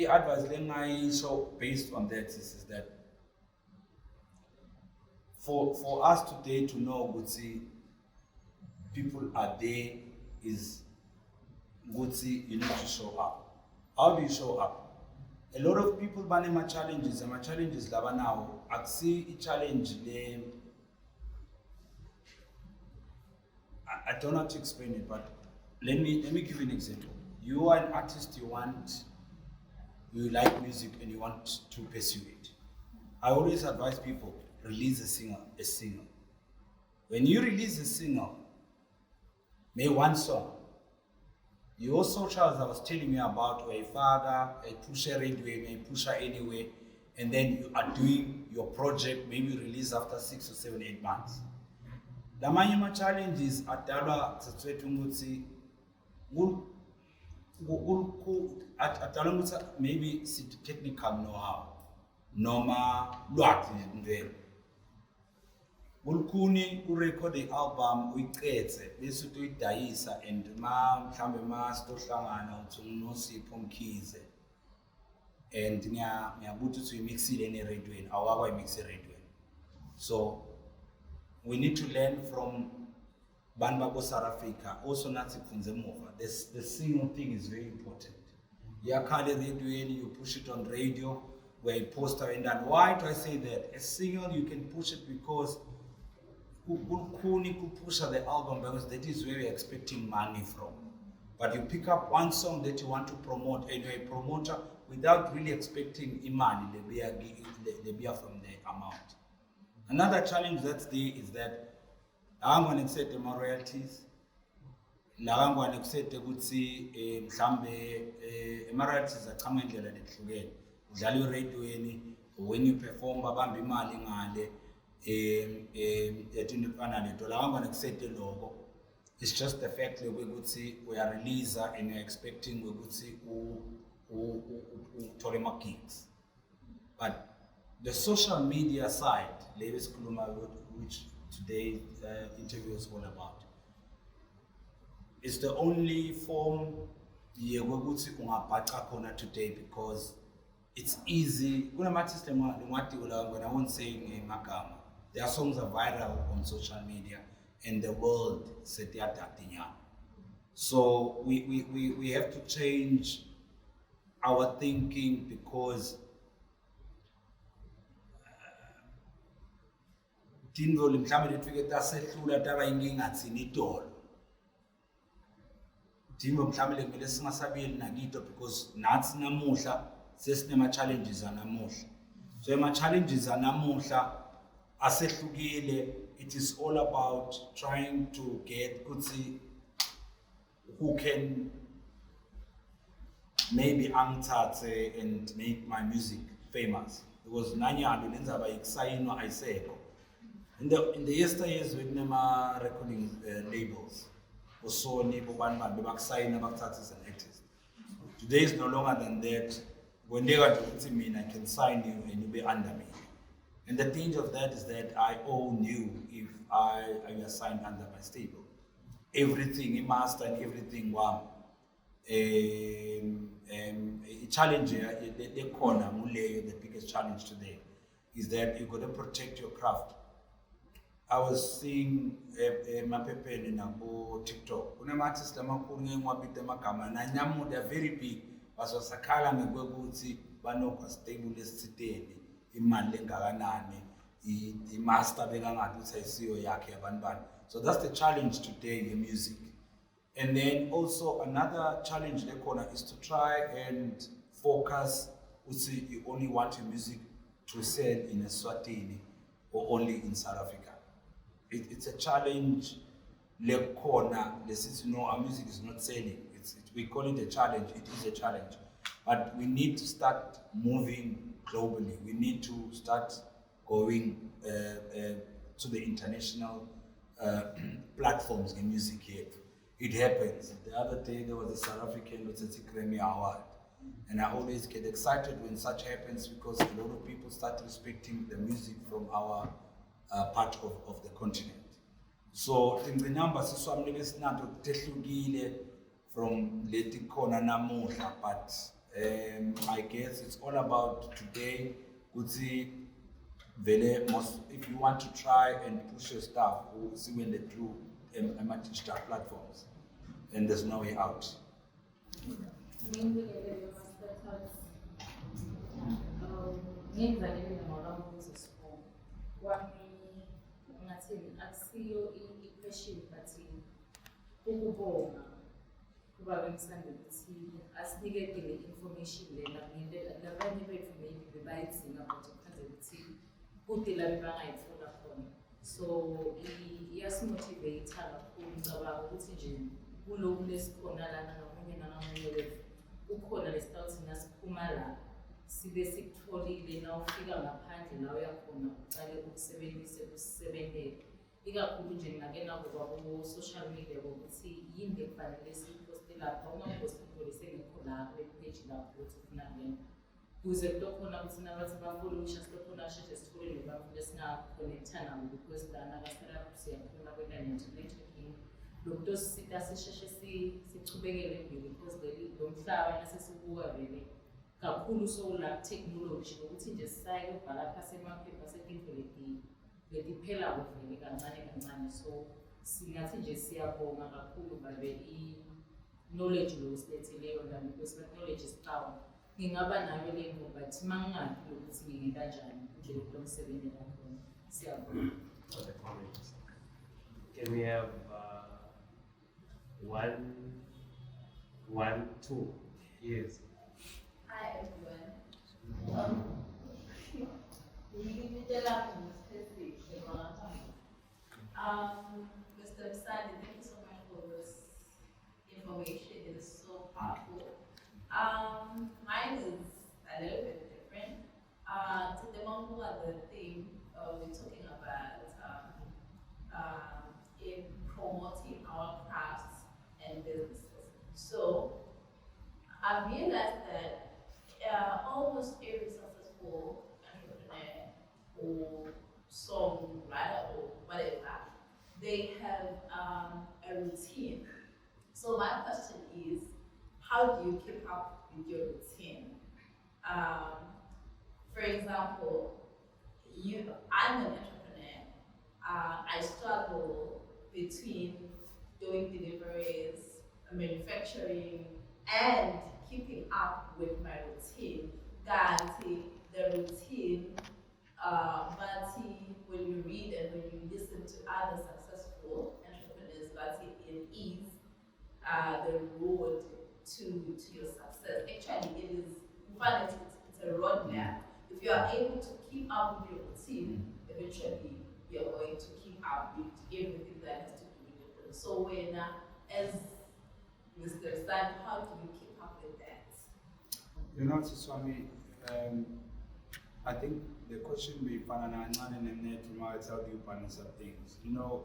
advice so based on that is that for us today to know, Gutsi, people are there, is Gutsi, you need to show up. How do you show up? A lot of people banning my challenges, and my challenges lava now. I see a challenge there. I don't know how to explain it, but let me give you an example. You are an artist, you like music and you want to pursue it. I always advise people, release a single. When you release a single, make one song. Your socials I was telling you about, or a father, a pusher anyway, a pusher anyway, and then you are doing your project, maybe release after 6 or 7, 8 months. The minimum challenge is at maybe technical know-how, noma lwati. Ulkuni record the album uyiqedze bese uyidayisa and mhlambe stohlangana uthi uNosipho Mkhize and ngiyabuthi uthi uyimixile ne-radioweni awakwa imix e-radioweni. So we need to learn from bantu bako South Africa, also nathi kufunze emuva. The single thing is very important. Yakhala e-radioweni, you push it on radio where you poster, and why do I say that? A single you can push it because push the album because that is where you're expecting money from. But you pick up one song that you want to promote and you're a promoter without really expecting money, the beer from the amount. Another challenge that's there is that I'm going to accept the royalties. I'm going to accept the good see royalties are coming there at the when you perform babambi mali ngale it's just the fact that we could see we are releaser and we're expecting we could see Torema gigs. But the social media side, Ladies Kuluma, which today's interview is all about, is the only form we could see today because it's easy. When I won't say Makama. Their songs are viral on social media and the world said they are dating. So we have to change our thinking because Tindro mhlambe lifike tasehlula taba inkinga athini itolo. Tindro mhlambe kumele singasabeli nakito because nathi namuhla sesinema challenges anamuhla. So ema challenges anamuhla asehlukile. It is all about trying to get kutsi who can maybe angithathe and make my music famous, because nanyalo lenzaba ikusayinwa ayisekho. In the yesteryears when kunema recording labels or Sony bobani bebakusayina bakuthatha as an artist. Today is no longer than that. When they got to me, I can sign you and you be under me. And the danger of that is that I own you if I am signed under my stable. Everything, master and everything, wow. A challenge here, the corner, the biggest challenge today is that you've got to protect your craft. I was seeing my people in TikTok. Kuna artists lamakhulu ngengwabita magama na nyamu they are very big. Basasakhala ngekwebuthi banokwa stable lesitheni imali engakanani imaster bekangathi usayisiyo yakhe yabantu. So that's the challenge today in music. And then also another challenge lekhona is to try and focus. You only want your music to sell in Eswatini or only in South Africa. It's a challenge. Our music is not selling. We call it a challenge. It is a challenge, but we need to start moving globally. We need to start going to the international platforms in music here. It happens. The other day there was a South African Grammy Award, and I always get excited when such happens because a lot of people start respecting the music from our part of the continent. So the numbers is something that's not from leti khona namuhla, but I guess it's all about today. If you want to try and push your stuff, we'll see when they do digital platforms, and there's no way out. Kuba Msandi ukuthi asinikele le information lena labanye bethu maybe bebayidzinga but kuchaze ukuthi kude la bebangayithola khona. So iyasimotivate kakhulu ngicabanga ukuthi nje kuloku lesikhona lana ngamunye nangamunye wethu ukhona lesitawuthi nasiphuma la sibe sikutholile na ufika ngaphandle la uyakhona ucale ukusebenzise kusebenzele. Ikakhulu nje ngakena kuba social media ukuthi yini ekufanele siposte lapha ungaposti into lesengekho la page lapho ukuthi ufuna lena kuze kutokhona ukuthi nabathi bafollowisha sitokhona sheshe sithole lebantu lesingaconnecta nabo because lana kasala siyakhona kwe-networking lokho sisita sisheshe sichubekele phambili because lo mhlaba nasesibuka vele kakhulu so la technology ukuthi nje sisaye ubhala phasi emaphepha setinto letiphela vele kancane kancane. So singathi nje siyabonga kakhulu babe i-knowledge losiletheleyo la because knowledge is power. Ngingaba nayo le nto but mangathi ukuthi ngingena kanjani nje lokusebenza khona. Siyabonga. Can we have one, two? Yes. Hi everyone. Mr. Msandi, thank you so much for this information. It is so powerful. Mine is a little bit different. To the one who are the theme, we're talking about in promoting our crafts and businesses. So I realized that almost every successful entrepreneur or songwriter or whatever, they have a routine. So my question is, how do you keep up with your routine? For example, I'm an entrepreneur. I struggle between doing deliveries, manufacturing, and keeping up with my routine. The routine, but when you read and when you listen to other successful entrepreneurs, but it is the road to your success. Actually, it's a roadmap. If you are able to keep up with your routine, the eventually you're going to keep up with everything that has to do with the film. So when, as Mr. Sand, how do you keep up with that? You know, Swami, I think the question may be and how do you balance some things? You know,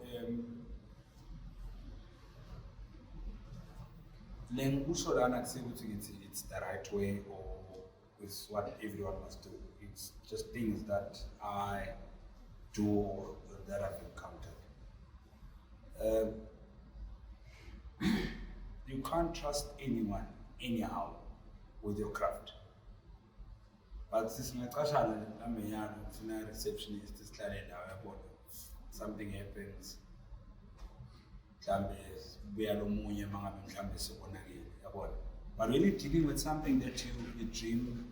it's the right way or it's what everyone must do. It's just things that I do or that I've encountered. You can't trust anyone anyhow with your craft. But since I'm a receptionist, something happens. But really dealing with something that you dream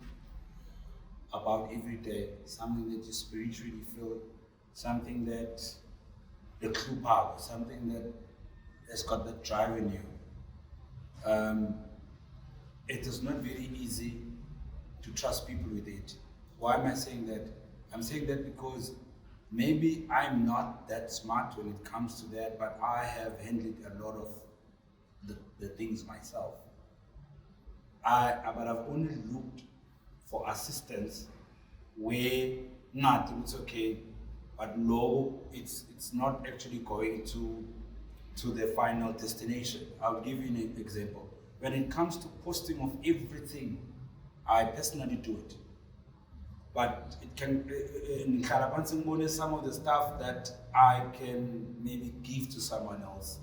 about every day, something that you spiritually feel, something that the true power, something that has got that drive in you. It is not very easy to trust people with it. Why am I saying that? I'm saying that because maybe I'm not that smart when it comes to that, but I have handled a lot of the things myself. But I've only looked for assistance where it's okay, but no, it's not actually going to the final destination. I'll give you an example. When it comes to posting of everything, I personally do it. But it can, in Kalabansing, some of the stuff that I can maybe give to someone else.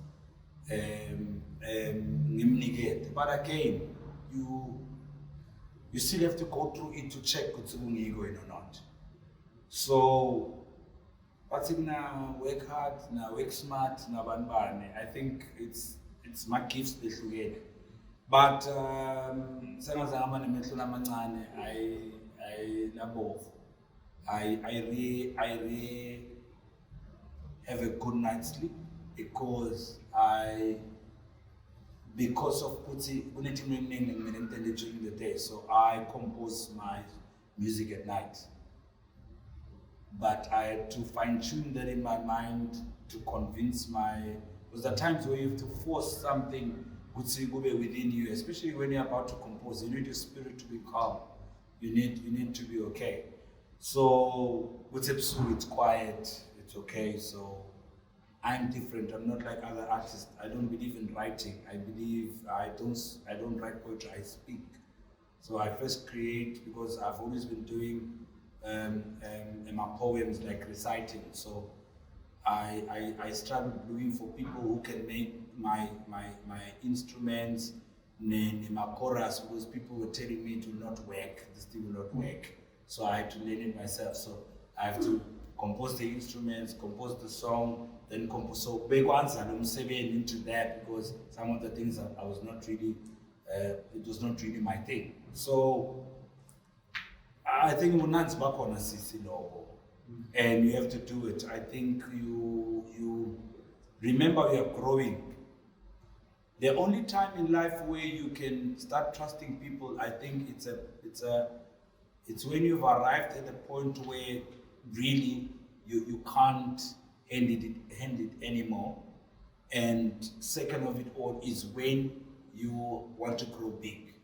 But again, you still have to go through it to check what's going or not. So, but now work hard, now work smart, now banbane. I think it's my gifts together. But I really have a good night's sleep because of putting during the day, so I compose my music at night. But I had to fine-tune that in my mind to convince because there are times where you have to force something within you, especially when you're about to compose. You need your spirit to be calm. You need to be okay. So with Epsu, it's quiet, it's okay. So I'm different. I'm not like other artists. I don't believe in writing. I don't write poetry, I speak. So I first create because I've always been doing my poems, like reciting. So I started looking for people who can make my instruments, my chorus, because people were telling me it will not work, this thing will not work. So I had to learn it myself. So I have to compose the instruments, compose the song, then compose. So big ones and I'm saving into that because some of the things I was not really, it was not really my thing. So I think Munan's back on a CC logo. And you have to do it. I think you remember we are growing. The only time in life where you can start trusting people, I think it's when you've arrived at the point where really you can't handle it anymore. And second of it all is when you want to grow big.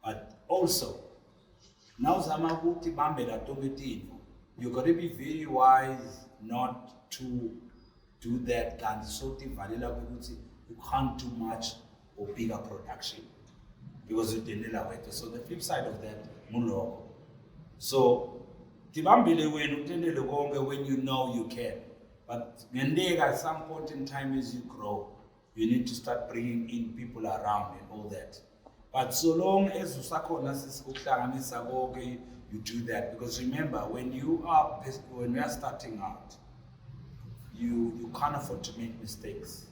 But also, now you've got to be very wise not to do that. You can't do much or bigger production because you didn't allow it. So the flip side of that, mulo. So when you know you can. But at some point in time as you grow, you need to start bringing in people around and all that. But so long as you do that, because remember, when you are starting out, you can't afford to make mistakes.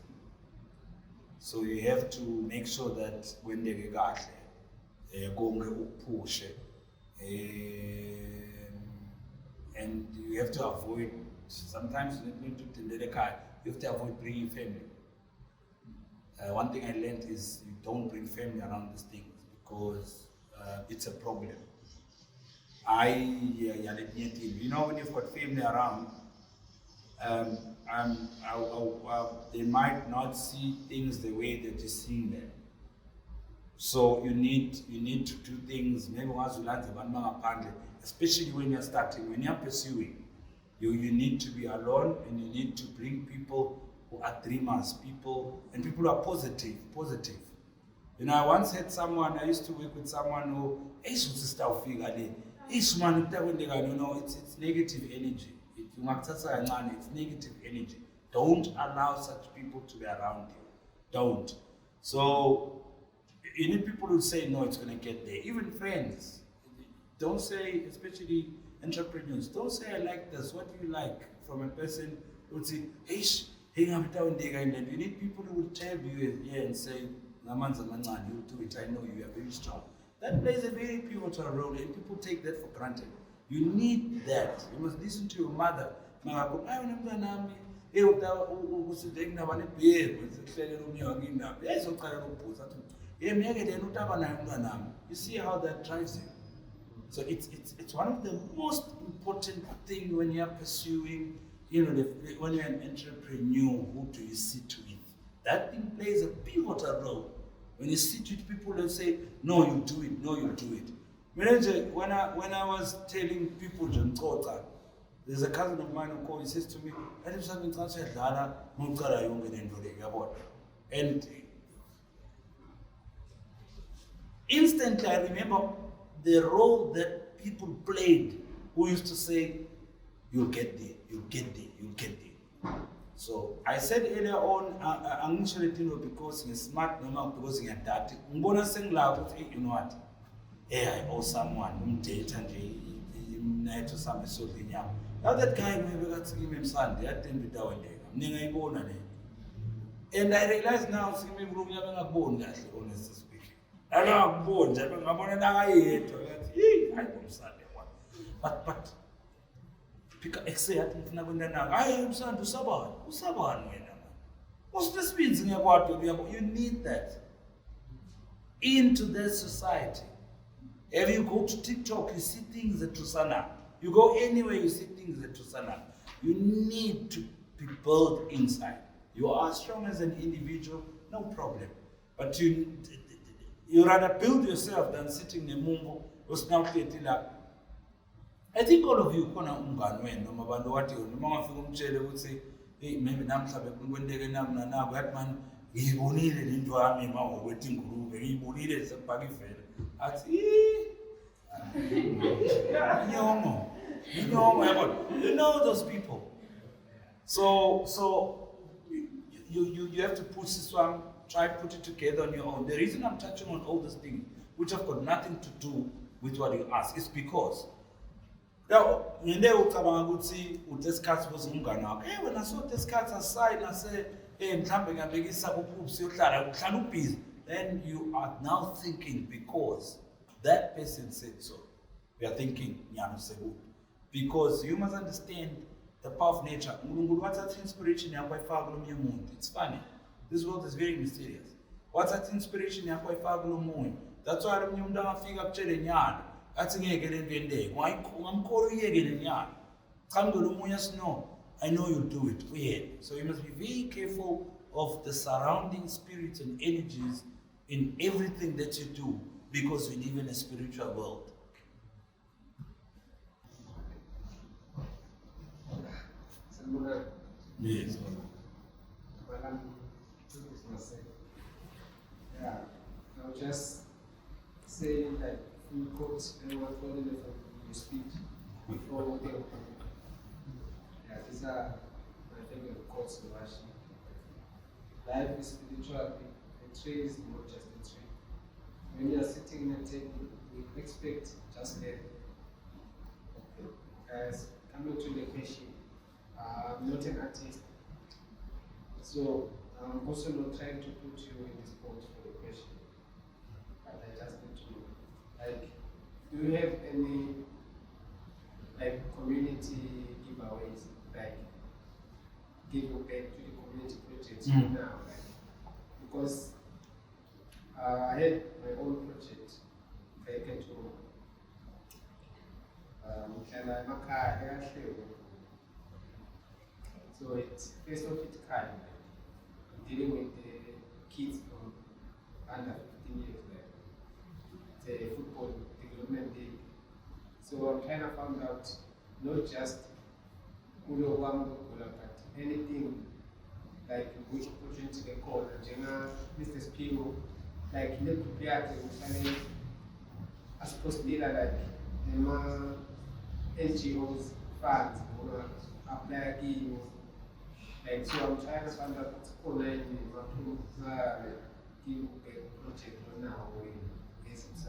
So you have to make sure that when they get push, and you have to avoid. Sometimes you have to avoid bringing family. One thing I learned is you don't bring family around these things because it's a problem. You know, when you've got family around, they might not see things the way that you're seeing them. So you need to do things, maybe once you land especially when you're starting, when you're pursuing. You need to be alone, and you need to bring people who are dreamers, people who are positive. You know, I once had someone, I used to work with someone who, it's negative energy. It's negative energy. Don't allow such people to be around you. Don't. So you need people who say, no, it's going to get there. Even friends. Don't say, especially entrepreneurs, don't say I like this. What do you like? From a person who would say, hey, you need people who will tell you and say, you'll do it, I know you are very strong. That plays a very pivotal role, and people take that for granted. You need that. You must listen to your mother. You see how that drives you. So it's one of the most important things when you're pursuing, when you're an entrepreneur, who do you sit with? That thing plays a pivotal role. When you sit with people and say, no, you do it, no, you do it. When I was telling people, there's a cousin of mine who called, he says to me, and instantly I remember the role that people played who used to say, you'll get there, you'll get there, you'll get there. So I said earlier on, I'm not sure because he's smart, no, because he's dirty. You know what? Hey, I owe someone, date and night or something, so now that guy, maybe got to give him Msandi, I didn't be down there. And I realize now, honestly speaking. But you need that into that society. If you go to TikTok, you see things at Tusana. You go anywhere, you see things at Tusana. You need to be built inside. You are strong as an individual, no problem. But you rather build yourself than sitting in a mumbo or snout. I think all of you kona umganwen no mabantu wathi noma ngafika umtshele ukuthi hey maybe namhlanje kwenteke namna nabo yathi man ngiyibonile into yami mawokwethi ingulube ngiyibonile sekubhaka ivele athi nyomo yabo. You know those people. So you have to put this one, try to put it together on your own. The reason I'm touching on all these things, which have got nothing to do with what you ask, is because now, when they will come and would see who discuss was Ungana. Hey, when I saw discuss aside and I say, hey, I'm camping and making then you are now thinking because that person said so. We are thinking, because you must understand the power of nature. What's that inspiration? It's funny. This world is very mysterious. What's that inspiration? That's why I'm figure up that's why I'm calling you. No, I know you'll do it. Weird. So you must be very careful of the surrounding spirits and energies in everything that you do, because we live in a spiritual world. Yes. Yeah, I'll just say like few quotes and what from your speech before they open. Yeah, these are my favorite quotes to watch. Life is spiritual. A tree is not just a tree. When you are sitting at a table, you expect just that. As coming to the question, I'm not an artist, so I'm also not trying to put you in the spot for the question. But I just need to know, like, do you have any like community giveaways, like giving back to the community projects now? Like, because I had my own project back at home. ngihlala emakhaya ekaHlewu. So it's first of its kind, dealing with the kids from under 15 years there. It's a football development league. So I kind of found out not just Ulo Wambo, but anything like which opportunity they call, Mr. Spigo, like you prepare to as postila like NGOs, funds, or apply like so I'm trying to find out what's online give a project now yes it's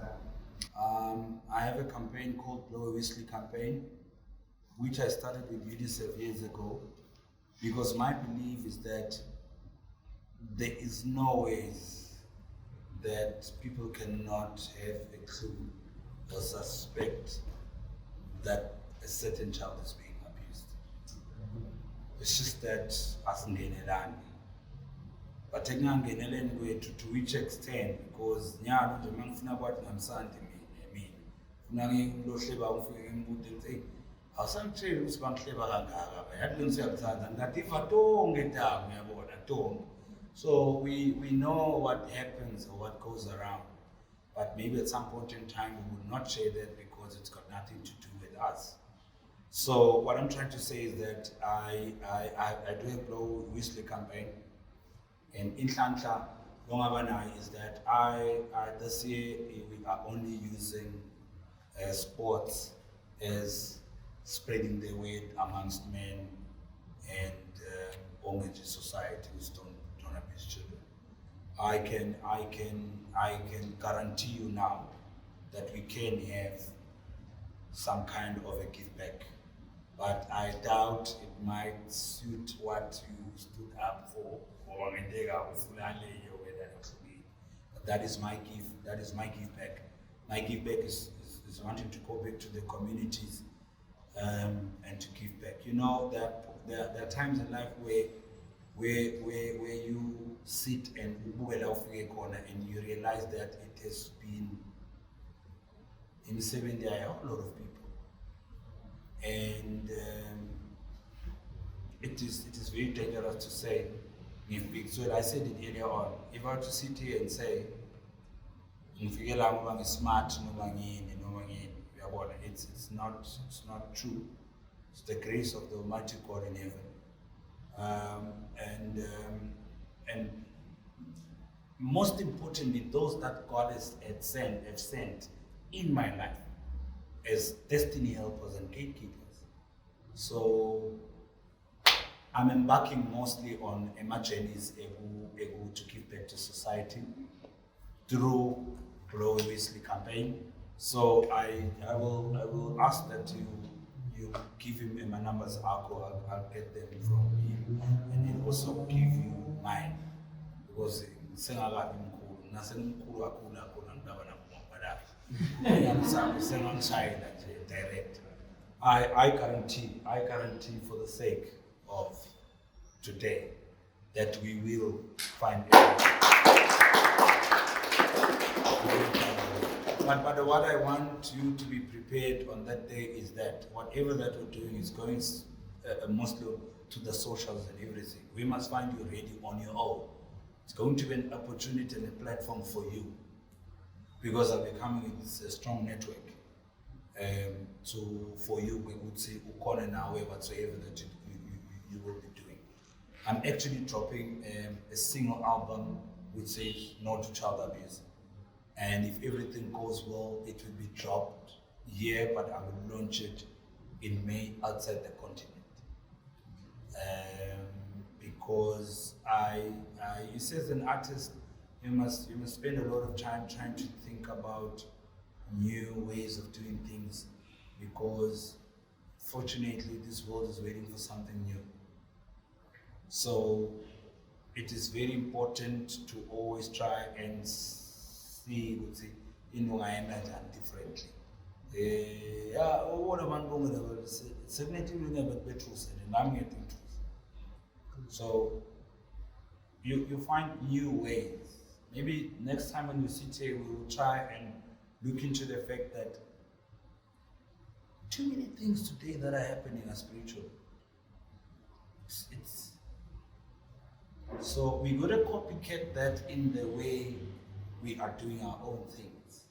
I have a campaign called Blow a Whistly campaign, which I started with UNICEF years ago, because my belief is that there is no ways that people cannot have a clue or suspect that a certain child is being abused. It's just that asingenelani. But ekungangeneleni to which extent, because nyalo nje mangifuna kwathi ngamsandi mina funa ngilohleba ngifike ngibude ngithi awusangitsheli ukuthi bangihleba kangaka yathi lenzo yakuthanda ngadiva tonke damu yabona tonke. So we know what happens or what goes around, but maybe at some point in time we would not share that because it's got nothing to do with us. So what I'm trying to say is that I do a Blow Whistly campaign, and Inhlanhla Longabana is that I this year we are only using sports as spreading the word amongst men and Ongeji society who don't abuse children. I can guarantee you now that we can have some kind of a give back, but I doubt it might suit what you stood up for. But that is my give. That is my give back. My give back is wanting to go back to the communities and to give back. You know that there are times in life where you sit and and you realize that it has been in 7 days a lot of people, and it is very dangerous to say. So I said it earlier on. If I were to sit here and say, smart, it's not true. It's the grace of the Almighty God in heaven. And most importantly, those that God have sent in my life as destiny helpers and gatekeepers. So I'm embarking mostly on journeys to give back to society through Blow a Whistly campaign. So I will ask that you give him my numbers. I'll get them from him, and he'll also give you mine, because direct. I guarantee for the sake of today that we will find a but what I want you to be prepared on that day is that whatever that we're doing is going mostly to the socials and everything. We must find you ready on your own. It's going to be an opportunity and a platform for you, because I'll be coming with a strong network for you. We would say Ukona now, whatsoever that you will be doing. I'm actually dropping a single album which says No to Child Abuse. And if everything goes well, it will be dropped here, but I will launch it in May outside the continent. Because you say as an artist, you must spend a lot of time trying to think about new ways of doing things, because fortunately this world is waiting for something new. So it is very important to always try and see differently. So you find new ways. Maybe next time when we sit here, we will try and look into the fact that too many things today that are happening are spiritual. So we got to copycat that in the way we are doing our own things.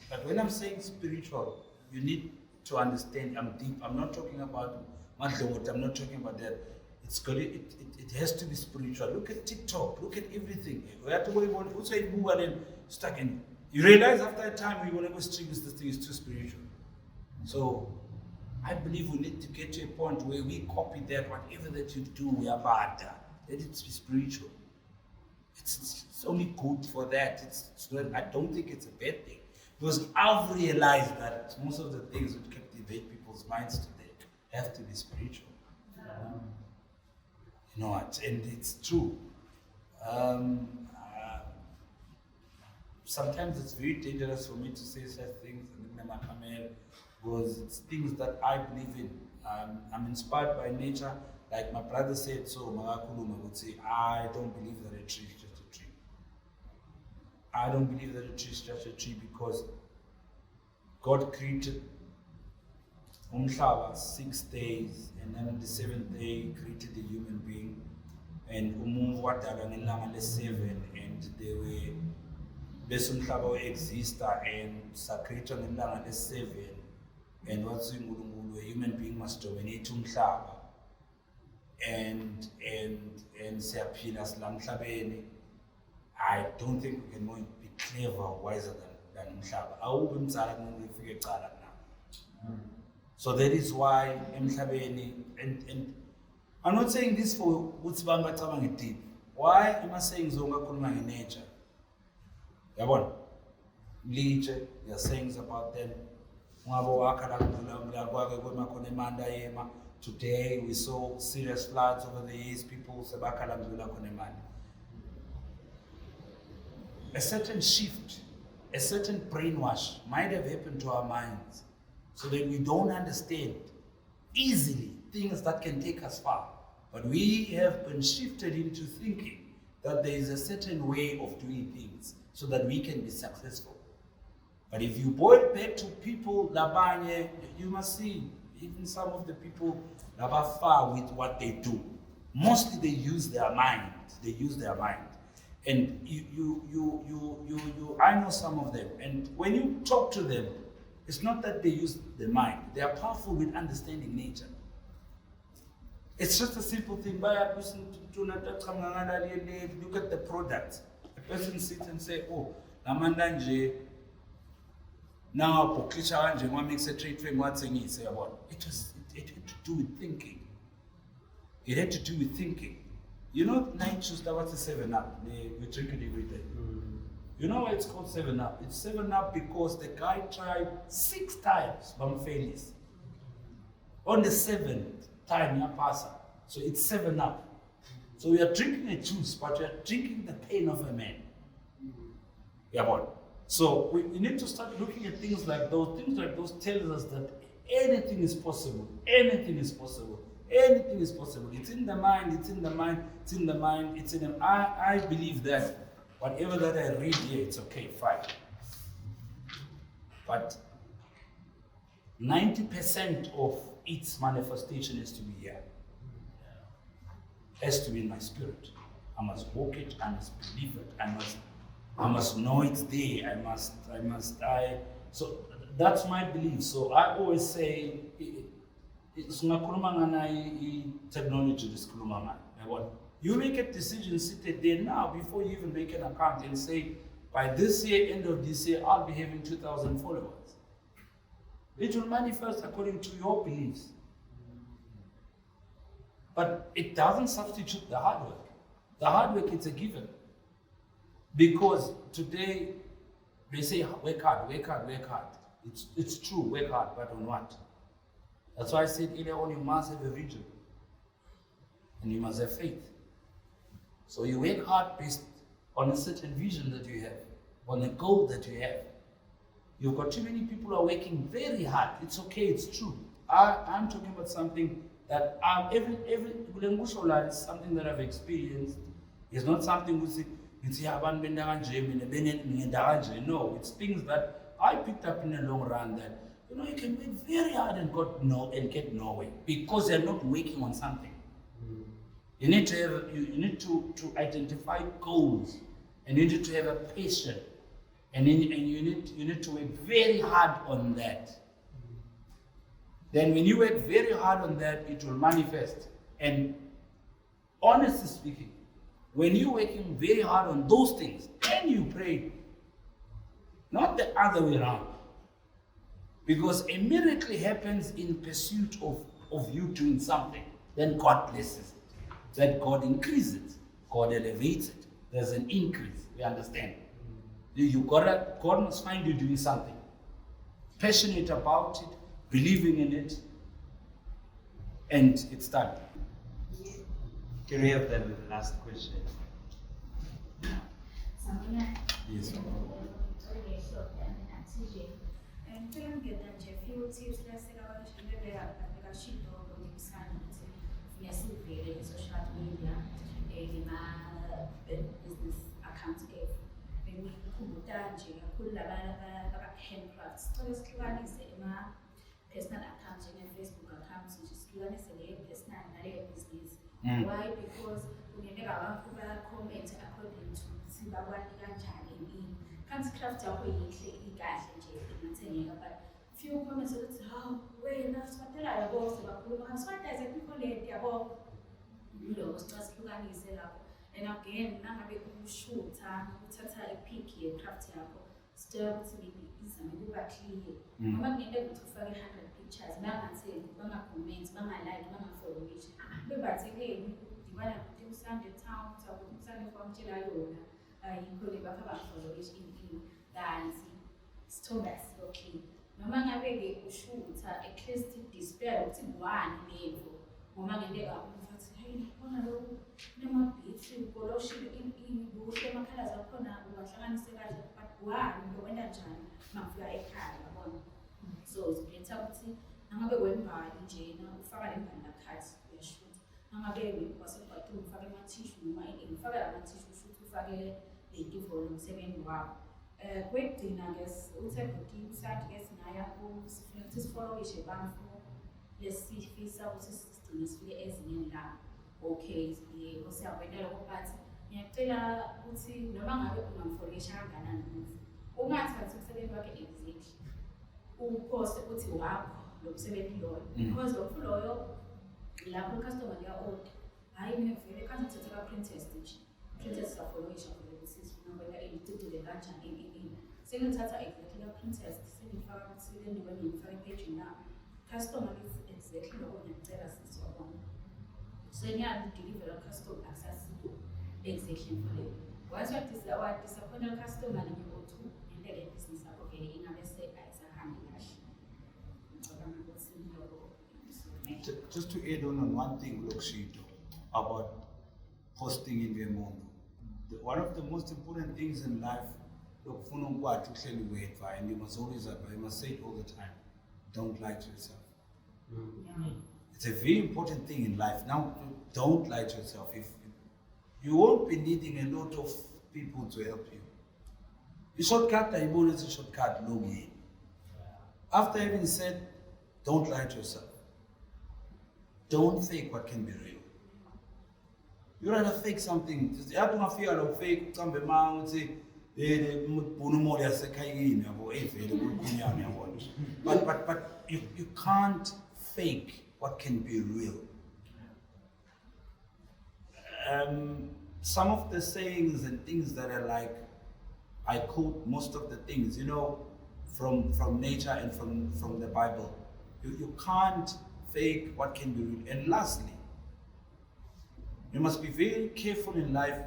But when I'm saying spiritual, you need to understand I'm deep. I'm not talking about madlongot, I'm not talking about that. It has to be spiritual. Look at TikTok, look at everything. We have to worry about also move and then stuck in. You realize after a time we want to go stream this thing is too spiritual. So I believe we need to get to a point where we copy that, whatever that you do, we are bad. Let it be spiritual. It's only good for that. It's not, I don't think it's a bad thing. Because I've realized that most of the things that captivate people's minds today have to be spiritual. You know what? And it's true. Sometimes it's very dangerous for me to say such things because it's things that I believe in. I'm inspired by nature. Like my brother said, so Magakuluma would say, I don't believe that a tree is just a tree. I don't believe that a tree is just a tree because God created Umhlaba 6 days, and then on the 7th day He created a human being, and wadala ngelanga le-7, and they were bese umhlaba exista and sacreated ngelanga le-7, and what's uNkulunkulu, a human being must dominate umhlaba. And siyaphila silamhlabeni. I don't think we can be clever, wiser than umhlaba. Awubi mzala kumuntu ufike ecala na. So that is why emhlabeni, and I'm not saying this for ukuthi banga cabange deep. Why am I saying zonga khuluma ngenature? Yabona? Mlitshe, there are sayings about them. Ngabo wakha la kudlula kwake kwema khona emanda yema. Today we saw serious floods over the years, people sabakala mdula khona emanda. A certain shift, a certain brainwash might have happened to our minds so that we don't understand easily things that can take us far. But we have been shifted into thinking that there is a certain way of doing things so that we can be successful. But if you boil back to people, labanye, you must see even some of the people that are far with what they do. Mostly they use their mind. They use their mind. And I know some of them. And when you talk to them, it's not that they use the mind. They are powerful with understanding nature. It's just a simple thing. Look at the product. A person sits and say, oh, namandanje, now poklisha anje, what makes a trade frame, what's in it? Say about it had to do with thinking. It had to do with thinking. You know, night juice, that was a 7-Up. We drink it every day. You know why it's called 7-Up? It's 7-Up because the guy tried 6 times, but failed. On the 7th time, you pass. So it's 7-Up. So we are drinking a juice, but we are drinking the pain of a man. Yeah, but so we need to start looking at things like those. Things like those tell us that anything is possible. Anything is possible. Anything is possible. It's in the mind, it's in the mind, it's in the mind, it's in the I believe that whatever that I read here, it's okay, fine. But 90% of its manifestation has to be here. Has to be in my spirit. I must walk it, I must believe it, I must know it's there, so that's my belief. So I always say it's not technology, you make a decision seated there now before you even make an account and say, by this year, end of this year, I'll be having 2,000 followers. It will manifest according to your beliefs. But it doesn't substitute the hard work. The hard work is a given. Because today, they say, work hard, work hard, work hard. It's true, work hard, but on what? That's why I said earlier on, you must have a vision. And you must have faith. So you work hard based on a certain vision that you have, on a goal that you have. You've got too many people who are working very hard. It's okay, it's true. I'm talking about something that is something that I've experienced. It's not something we say, no, it's things that I picked up in the long run that You know, you can work very hard and get nowhere because you're not working on something. You need to have, you need to identify goals, and you need to have a passion, and you need to work very hard on that. Then when you work very hard on that, it will manifest. And honestly speaking, when you're working very hard on those things, then you pray, not the other way around. Because a miracle happens in pursuit of you doing something. Then God blesses it. Then God increases it. God elevates it. There's an increase. We understand. God must find you doing something. Passionate about it, believing in it, and it's done. Can we have the last question? Yes. Ngicela ngingena nje few tips leseka abashintshele akashito ngoMsandi ukuthi nesivele social media business account bengikhumbuta nje kakhulu handcrafts sicela sihlukanise personal account njenge-Facebook account nje sihlukanise leyo personal naleyo business. Why? Because kungenzeka abantu ba-comment according to ukuthi bakwani kanjani ini. Handcraft yakho yihle ikahle nje ingathengeka, but few comments ukuthi hawu wena sibatela yabo sebakhuluma asibathaze kwikoleti yabo yiloko sicela sihlukanise lapho. And again nangabe ushutha uthatha i-pic ye-craft yakho sicela ukuthi maybe izame ukuba clear. Noma kungenzeka ukuthi ufake 100 pictures bangathembi, banga-comment, banga-like, banga-followish bebathekeni udibana nokuthi Msandi town sakuthi Msandi kwamtshela yona yikho le bafaka banga-followish ini kanti sithombe asiyo-clean. Noma ngabe-ke ushutha at least display ukuthi ngwani levo noma ngenteka umfathi hey khona lokhu kunama-beats ukoloshile ini kuhle amakhala zakhona ungahlanganise kahle but wani lokwenza njani makufika ekhaya yabona. So zikhetha ukuthi nangabe wembali njena ufaka le mbali nakhathi uyashutha, nangabe wasebhathini ufake amathishu noma ini ufake amathishu ushuthi ufake le-evil umsebenzi wakho. Kwekugcina uthebhuti Msandi naye sifuna ukuthi sifollowishe abantu lesifisa ukuthi sigcine sifike ezingeni la. Okay, yebo siyabonela lokho but ngiyacela ukuthi noma ngabe ungamfollowisha kangakanani umuntu ungathathi umsebenzi wakhe exactly uposte ukuthi wakho lo msebenzi loyo, because lokho loyo lapho customer liya-order hayi mina vele kanti ngithatha ka-printest nje printest safollowisha ukuthi sifuna wena idudule kanjani ini sengithatha exactly ka-printest sengifaka ukuthi lendiwe ngifake epagini nami customer lithi exactly lokho ngiyacela siswabona sengiyadilivela customer akusasiyo exactly mfole once wadisappointa customer linye-o2 ngenteke business yakho vele ingabe ayisahambi kahle. Just to add on one thing, Lokshito, about posting in Vemondo. One of the most important things in life, and you must always you must say it all the time, don't lie to yourself. It's a very important thing in life. Now, don't lie to yourself. If you won't be needing a lot of people to help you. The shortcut, I want is a shortcut, no way. After having said, don't lie to yourself. Don't fake what can be real. You rather fake something. You don't feel like fake something. But you can't fake what can be real. Some of the sayings and things that are like, I quote most of the things, you know, from nature and from the Bible. You can't fake what can be real. And lastly, you must be very careful in life.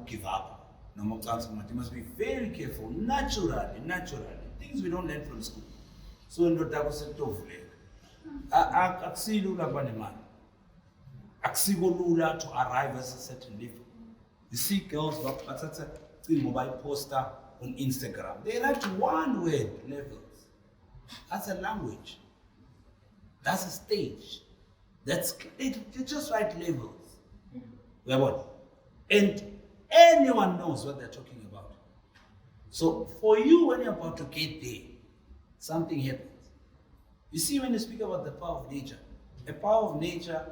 Give up. You must be very careful, naturally. Things we don't learn from school. So in the to arrive at a certain level. You see girls mobile poster on Instagram. They write one word levels. That's a language. That's a stage. They just write levels. And anyone knows what they're talking about. So for you, when you're about to get there, something happens. You see, when you speak about the power of nature, a power of nature,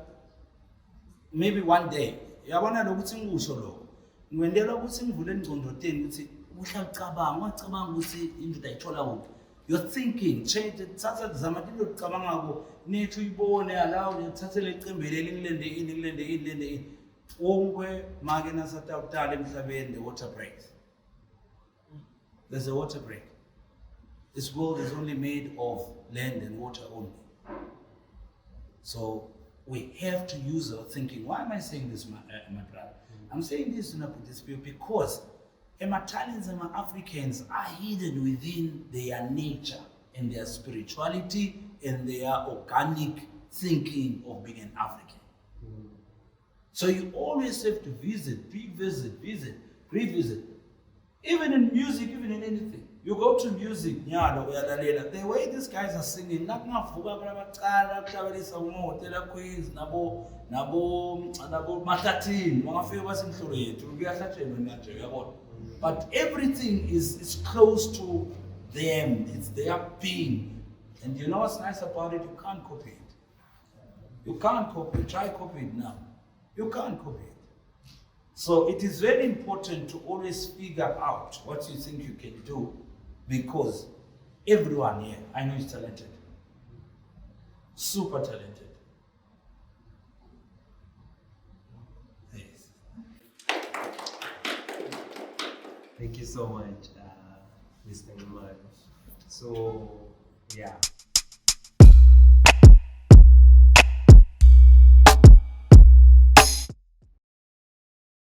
maybe one day, yabona lokuthi ngikusho lokho. Ngwendela ukuthi ngivule ingqondoteni ukuthi uhlala ucabanga, ungacabanga ukuthi indoda ayithola kuphi. You're thinking, change it, thatha zama into ocabangako, nithi uyibone allow uthathe leqembele lingilende ini. Wonke make nasatha uqala emhlabeni the water breaks. There's a water break. This world is only made of land and water only. So we have to use our thinking. Why am I saying this, my brother? I'm saying this because Italians and Africans are hidden within their nature and their spirituality and their organic thinking of being an African. So you always have to visit, revisit. Even in music, even in anything. You go to music, the way these guys are singing, Mahotela Queens, Nabo Matatin, but everything is close to them, it's their being. And you know what's nice about it? You can't copy it. You can't copy it. Try copy it now. You can't copy it. So it is very important to always figure out what you think you can do, because everyone here, I know, is talented. Super talented. Yes. Thank you so much, Mr. Nxumalo. So, yeah.